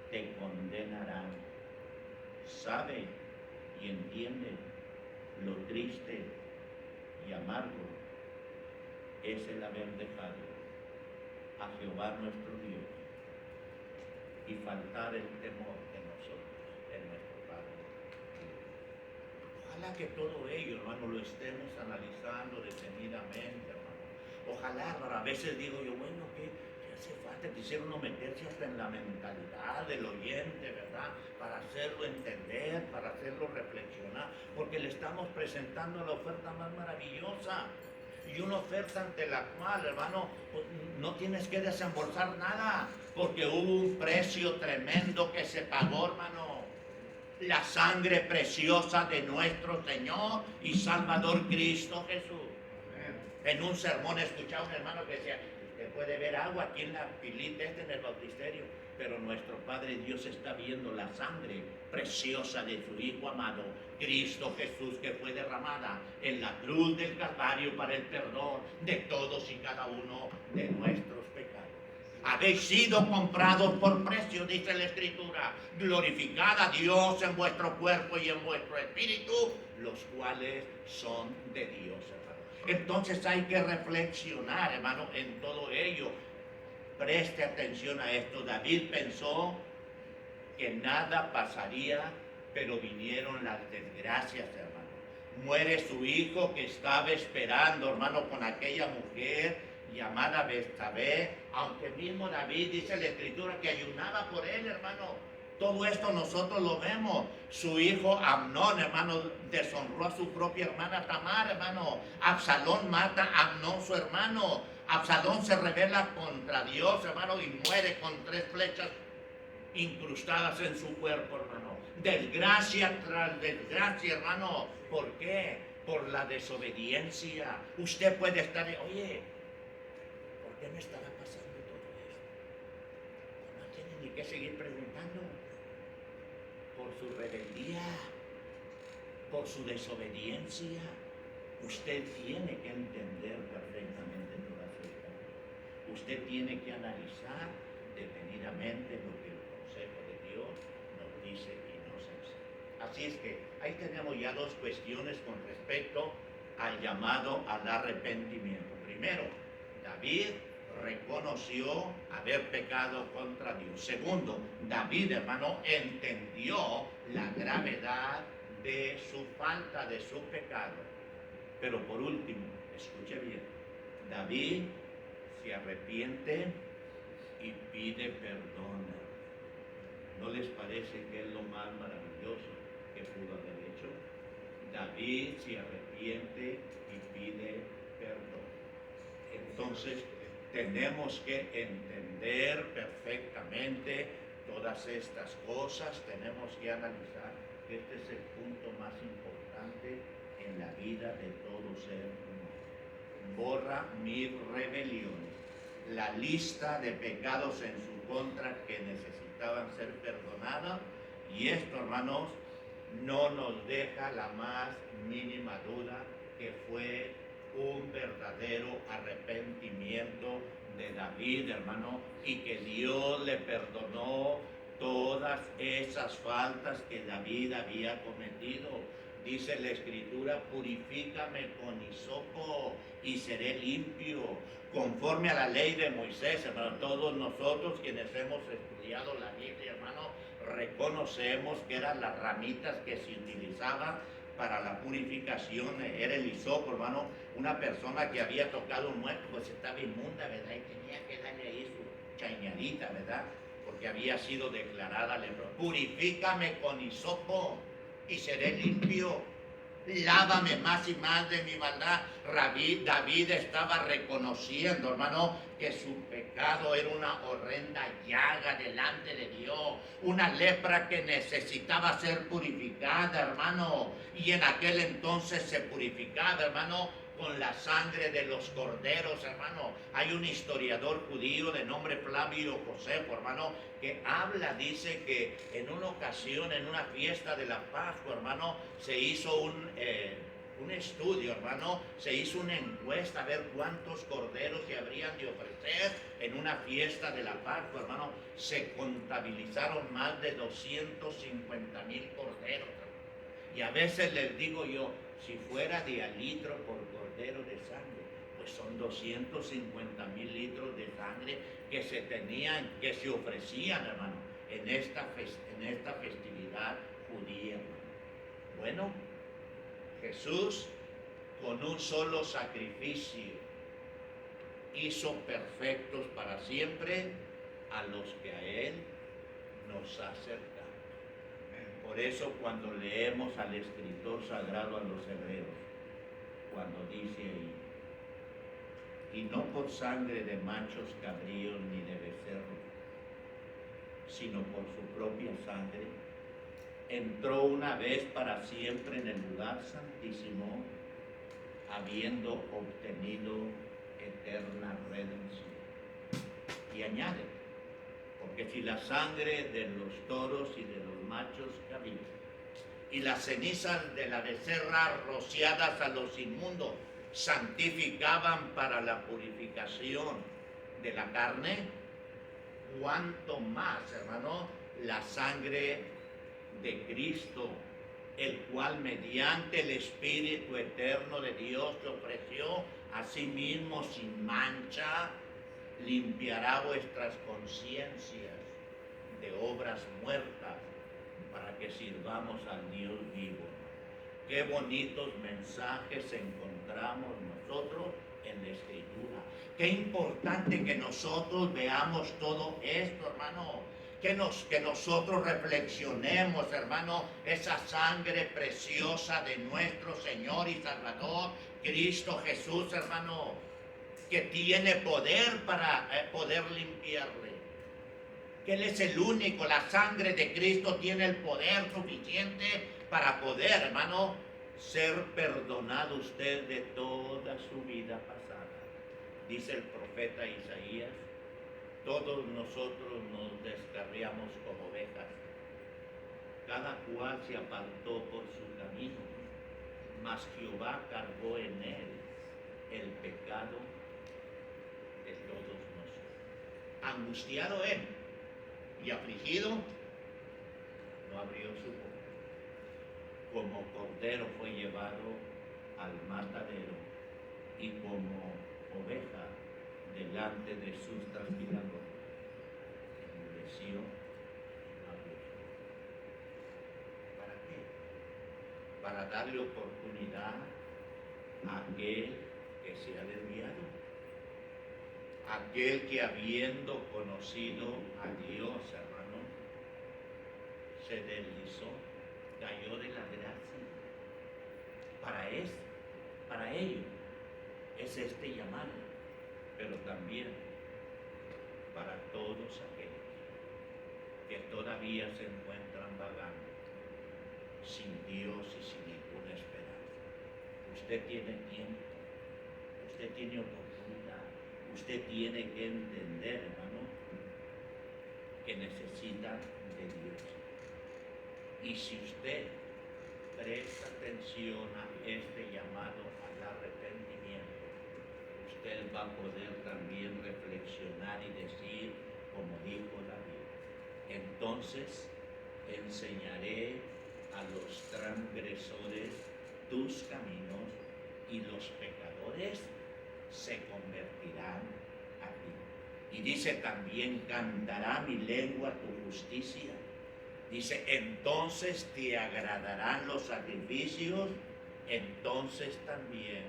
te condenarán. Sabe y entiende lo triste y amargo es el haber dejado a Jehová nuestro Dios y faltar el temor de nosotros, de nuestro Padre. Ojalá que todo ello, hermano, lo estemos analizando detenidamente, hermano. Ojalá, hermano, a veces digo yo, bueno, ¿qué hace falta? Quisiera uno meterse hasta en la mentalidad del oyente, ¿verdad? Para hacerlo entender, para hacerlo reflexionar, porque le estamos presentando la oferta más maravillosa. Y una oferta ante la cual, hermano, pues, no tienes que desembolsar nada, porque hubo un precio tremendo que se pagó, hermano. La sangre preciosa de nuestro Señor y Salvador Cristo Jesús. En un sermón escuchaba un hermano que decía, usted puede ver agua aquí en la pilita en el bautisterio, pero nuestro Padre Dios está viendo la sangre preciosa de su Hijo amado, Cristo Jesús, que fue derramada en la cruz del Calvario para el perdón de todos y cada uno de nuestros pecados. Habéis sido comprados por precio, dice la Escritura. Glorificad a Dios en vuestro cuerpo y en vuestro espíritu, los cuales son de Dios, hermano. Entonces hay que reflexionar, hermano, en todo ello. Preste atención a esto. David pensó que nada pasaría, pero vinieron las desgracias, hermano. Muere su hijo que estaba esperando, hermano, con aquella mujer llamada Betsabé, aunque mismo David, dice la Escritura, que ayunaba por él, hermano. Todo esto nosotros lo vemos. Su hijo Amnón, hermano, deshonró a su propia hermana Tamar, hermano. Absalón mata a Amnón, su hermano. Absalón se rebela contra Dios, hermano, y muere con 3 flechas incrustadas en su cuerpo, hermano. Desgracia tras desgracia, hermano. ¿Por qué? Por la desobediencia. Usted puede estar, oye, ¿por qué me estará pasando todo esto? No tiene ni que seguir preguntando. Por su rebeldía, por su desobediencia. Usted tiene que entender perfectamente todas estas cosas. Usted tiene que analizar detenidamente lo que el consejo de Dios nos dice y nos enseña. Así es que ahí tenemos ya 2 cuestiones con respecto al llamado al arrepentimiento. Primero, David reconoció haber pecado contra Dios. Segundo, David, hermano, entendió la gravedad de su falta, de su pecado. Pero por último, escuche bien, David se arrepiente y pide perdón. ¿No les parece que es lo más maravilloso que pudo haber hecho? David se arrepiente y pide perdón. Entonces, tenemos que entender perfectamente todas estas cosas, tenemos que analizar que este es el punto más importante en la vida de todo ser humano. Borra mis rebeliones, la lista de pecados en su contra que necesitaban ser perdonadas, y esto, hermanos, no nos deja la más mínima duda que fue un verdadero arrepentimiento de David, hermano, y que Dios le perdonó todas esas faltas que David había cometido. Dice la Escritura, purifícame con hisopo y seré limpio, conforme a la ley de Moisés, hermano. Todos nosotros quienes hemos estudiado la Biblia, hermano, reconocemos que eran las ramitas que se utilizaban para la purificación, era el hisopo, hermano. Una persona que había tocado un muerto, pues estaba inmunda, ¿verdad? Y tenía que darle ahí su chañadita, ¿verdad? Porque había sido declarada leprosa. Purifícame con hisopo y seré limpio. Lávame más y más de mi maldad. David estaba reconociendo, hermano, que su pecado era una horrenda llaga delante de Dios, una lepra que necesitaba ser purificada, hermano. Y en aquel entonces se purificaba, hermano, con la sangre de los corderos, hermano. Hay un historiador judío de nombre Flavio Josefo, hermano, que habla, dice que en una ocasión, en una fiesta de la Pascua, hermano, se hizo un estudio, hermano, se hizo una encuesta a ver cuántos corderos se habrían de ofrecer en una fiesta de la Pascua, hermano. Se contabilizaron más de 250,000 corderos, hermano. Y a veces les digo yo, si fuera de a litro por cordero de sangre, pues son 250,000 litros de sangre que se ofrecían, hermano, en esta festividad judía, hermano. Bueno, Jesús, con un solo sacrificio, hizo perfectos para siempre a los que a Él nos acercan. Por eso cuando leemos al escritor sagrado a los hebreos, cuando dice ahí, y no por sangre de machos cabríos ni de becerros, sino por su propia sangre, entró una vez para siempre en el lugar santísimo, habiendo obtenido eterna redención. Y añade, porque si la sangre de los toros y de los machos cabía, y las cenizas de la becerra rociadas a los inmundos santificaban para la purificación de la carne, cuanto más, hermano, la sangre de Cristo, el cual mediante el Espíritu eterno de Dios te ofreció a sí mismo sin mancha, limpiará vuestras conciencias de obras muertas para que sirvamos al Dios vivo. Qué bonitos mensajes encontramos nosotros en la Escritura. Qué importante que nosotros veamos todo esto, hermano. Que nosotros reflexionemos, hermano, esa sangre preciosa de nuestro Señor y Salvador, Cristo Jesús, hermano, que tiene poder para poder limpiarle. Que Él es el único, la sangre de Cristo tiene el poder suficiente para poder, hermano, ser perdonado usted de toda su vida pasada. Dice el profeta Isaías, todos nosotros nos descarriamos como ovejas, cada cual se apartó por su camino, mas Jehová cargó en él el pecado de todos nosotros. Angustiado él y afligido, no abrió su boca. Como cordero fue llevado al matadero y como oveja delante de sus trasquiladores, enmudeció y no abrió su boca. ¿Para qué? Para darle oportunidad a aquel que se ha desviado, aquel que habiendo conocido a Dios, hermano, se deslizó, cayó de la gracia. Para ello es este llamado, pero también para todos aquellos que todavía se encuentran vagando, sin Dios y sin ninguna esperanza. Usted tiene tiempo, usted tiene oportunidad, usted tiene que entender, hermano, que necesita de Dios. Y si usted presta atención a este llamado al arrepentimiento, usted va a poder también reflexionar y decir, como dijo David, entonces enseñaré a los transgresores tus caminos y los pecadores se convertirán a ti. Y dice también, cantará mi lengua tu justicia. Dice, entonces te agradarán los sacrificios, entonces también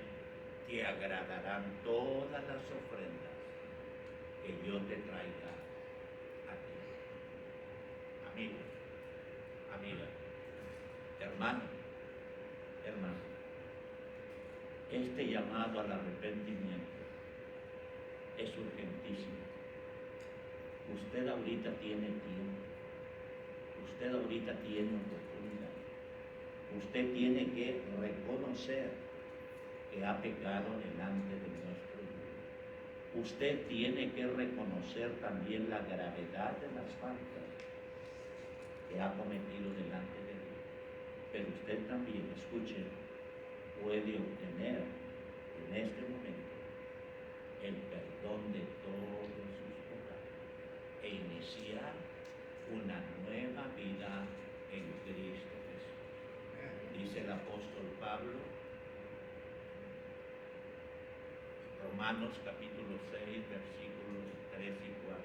te agradarán todas las ofrendas que yo te traiga a ti. Amigo, amiga, hermano, este llamado al arrepentimiento es urgentísimo. Usted ahorita tiene tiempo. Usted ahorita tiene oportunidad. Usted tiene que reconocer que ha pecado delante de nuestro Dios. Usted tiene que reconocer también la gravedad de las faltas que ha cometido delante de Dios. Pero usted también, escuche, puede obtener en este momento el perdón de todos sus pecados e iniciar una nueva vida en Cristo Jesús. Dice el apóstol Pablo, Romanos capítulo 6, versículos 3 y 4,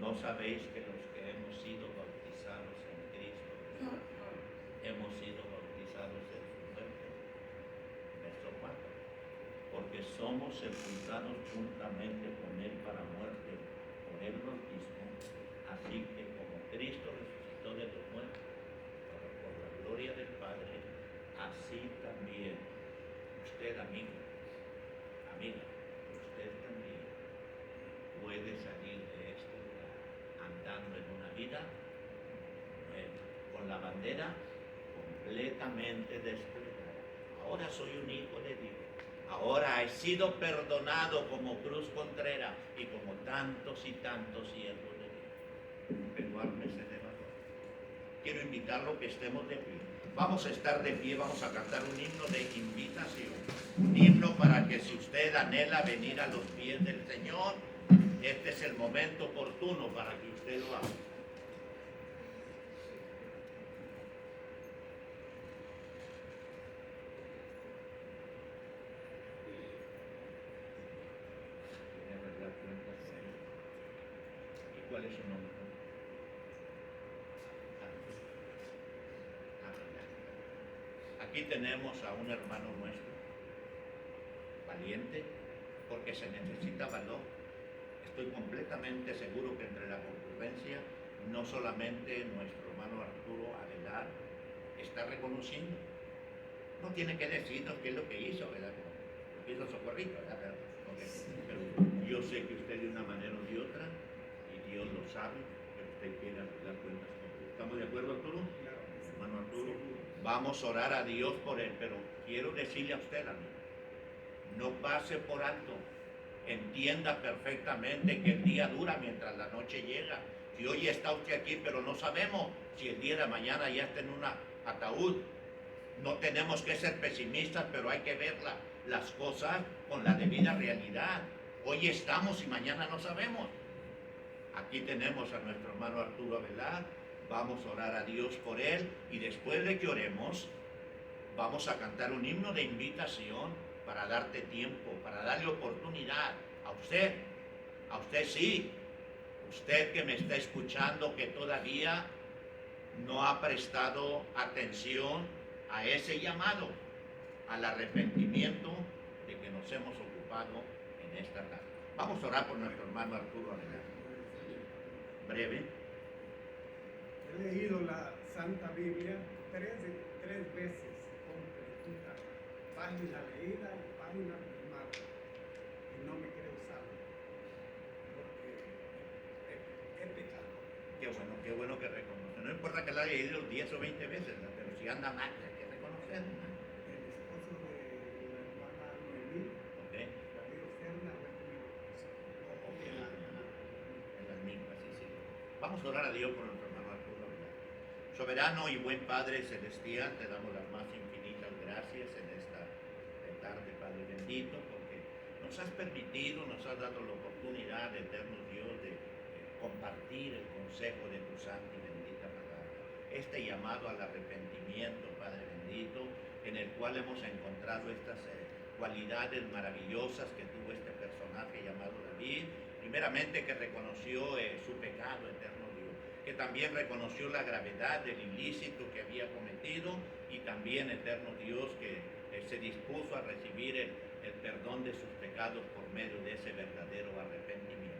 ¿no sabéis que los que hemos sido bautizados en Cristo Jesús, hemos sido bautizados en su muerte? Verso 4, porque somos sepultados juntamente con él para muerte por el bautismo, así que como Cristo resucitó de los muertos por la gloria del Padre, así también usted, amigo, amiga, usted también puede salir de este lugar andando en una vida con la bandera completamente desplegada. Ahora soy un hijo de Dios. Ahora he sido perdonado como Cruz Contreras y como tantos y tantos siervos de Dios. Pero ármese de valor. Quiero invitarlo que estemos de pie. Vamos a estar de pie, vamos a cantar un himno de invitación. Un himno para que si usted anhela venir a los pies del Señor, Este es el momento oportuno para que usted lo haga. ¿Y cuál es su nombre? Aquí tenemos a un hermano nuestro, valiente, porque se necesita valor. Estoy completamente seguro que entre la concurrencia, no solamente nuestro hermano Arturo Aguilar está reconociendo. No tiene que decirnos qué es lo que hizo, ¿verdad? Lo que hizo Socorrito, ¿verdad? Pero yo sé que usted de una manera o de otra, y Dios lo sabe, que usted quiere arreglar cuentas con Dios. ¿Estamos de acuerdo, Arturo? Hermano Arturo, vamos a orar a Dios por él, pero quiero decirle a usted, amigo, no pase por alto. Entienda perfectamente que el día dura mientras la noche llega. Si hoy está usted aquí, pero no sabemos si el día de mañana ya está en un ataúd. No tenemos que ser pesimistas, pero hay que ver las cosas con la debida realidad. Hoy estamos y mañana no sabemos. Aquí tenemos a nuestro hermano Arturo Avelar. Vamos a orar a Dios por él y después de que oremos, vamos a cantar un himno de invitación para darte tiempo, para darle oportunidad a usted sí, usted que me está escuchando, que todavía no ha prestado atención a ese llamado, al arrepentimiento de que nos hemos ocupado en esta tarde. Vamos a orar por nuestro hermano Arturo Aguilar. Breve. He leído la Santa Biblia tres veces completita, página leída y página firmada, y no me quiero usar porque he pecado. Qué bueno que reconoce. No importa que la haya leído 10 o 20 veces, ¿no? Pero si anda mal, hay que reconocer, ¿no? El esposo de la hermana Noemí, Okay. David Ocerna, fue conmigo. En las mismas, sí. Vamos a orar a Dios por nuestro hermano Arturo Aguilar. Soberano y buen Padre Celestial, te damos las más infinitas gracias en esta tarde, Padre bendito, porque nos has permitido, nos has dado la oportunidad, eterno Dios, de compartir el consejo de tu santa y bendita palabra. Este llamado al arrepentimiento, Padre bendito, en el cual hemos encontrado estas cualidades maravillosas que tuvo este personaje llamado David. Primeramente, que reconoció su pecado, eterno Dios, que también reconoció la gravedad del ilícito que había cometido, y también, eterno Dios, que se dispuso a recibir el perdón de sus pecados por medio de ese verdadero arrepentimiento.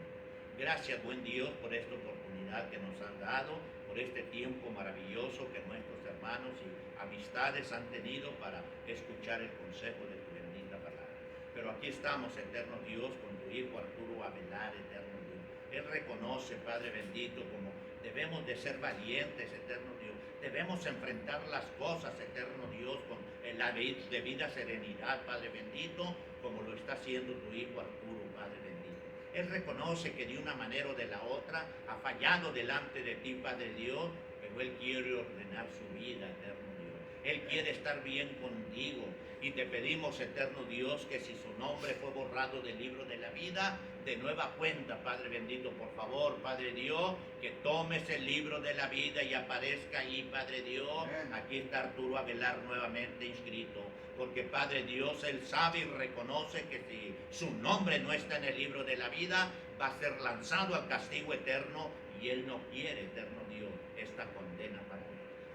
Gracias, buen Dios, por esta oportunidad que nos han dado, por este tiempo maravilloso que nuestros hermanos y amistades han tenido para escuchar el consejo de tu bendita palabra. Pero aquí estamos, eterno Dios, con tu hijo Arturo Abelar, eterno Dios. Él reconoce, Padre bendito, como debemos de ser valientes, eterno Dios. Debemos enfrentar las cosas, eterno Dios, con la debida serenidad, Padre bendito, como lo está haciendo tu hijo Arturo, Padre bendito. Él reconoce que de una manera o de la otra ha fallado delante de ti, Padre Dios, pero Él quiere ordenar su vida, eterno Dios. Él quiere estar bien contigo, y te pedimos, eterno Dios, que si su nombre fue borrado del libro de la vida, de nueva cuenta, Padre bendito, por favor, Padre Dios, que tomes el libro de la vida y aparezca ahí, Padre Dios. Aquí está Arturo Aguilar nuevamente inscrito, porque Padre Dios, Él sabe y reconoce que si su nombre no está en el libro de la vida, va a ser lanzado al castigo eterno, y Él no quiere, eterno Dios, esta condena para Él.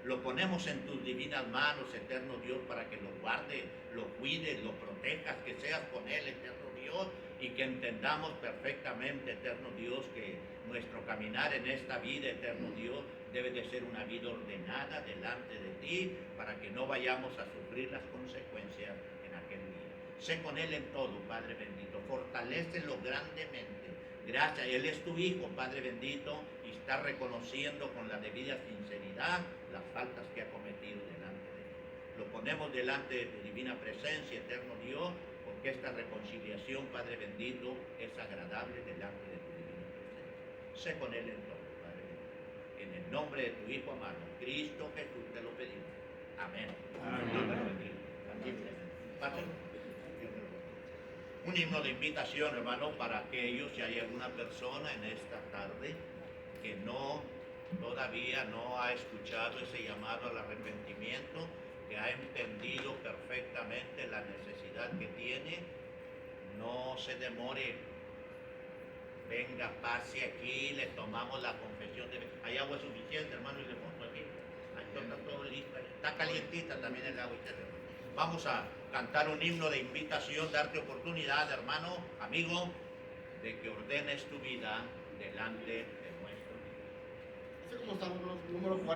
Lo ponemos en tus divinas manos, eterno Dios, para que lo guarde, lo cuides, lo protejas, que seas con Él, eterno Dios, y que entendamos perfectamente, eterno Dios, que nuestro caminar en esta vida, eterno Dios, debe de ser una vida ordenada delante de ti, para que no vayamos a sufrir las consecuencias en aquel día. Sé con Él en todo, Padre bendito, fortalécelo grandemente. Gracias, Él es tu hijo, Padre bendito, y está reconociendo con la debida sinceridad las faltas que ha cometido delante de ti. Lo ponemos delante de tu divina presencia, eterno Dios, porque esta reconciliación, Padre bendito, es agradable delante de tu divina presencia. Sé con Él en todo, Padre bendito. En el nombre de tu Hijo amado, Cristo Jesús, te lo pedimos. Amén. Amén. Aquí presente. Pásalo. Un himno de invitación, hermano, para aquellos, si hay alguna persona en esta tarde que todavía no ha escuchado ese llamado al arrepentimiento, que ha entendido perfectamente la necesidad que tiene, no se demore. Venga, pase aquí, le tomamos la confesión de... Hay agua suficiente, hermano, y le pongo aquí. Ahí está todo listo. Está calientita también el agua. Vamos a cantar un himno de invitación, darte oportunidad, hermano, amigo, de que ordenes tu vida delante de nuestro Dios. Así como estamos, número 40.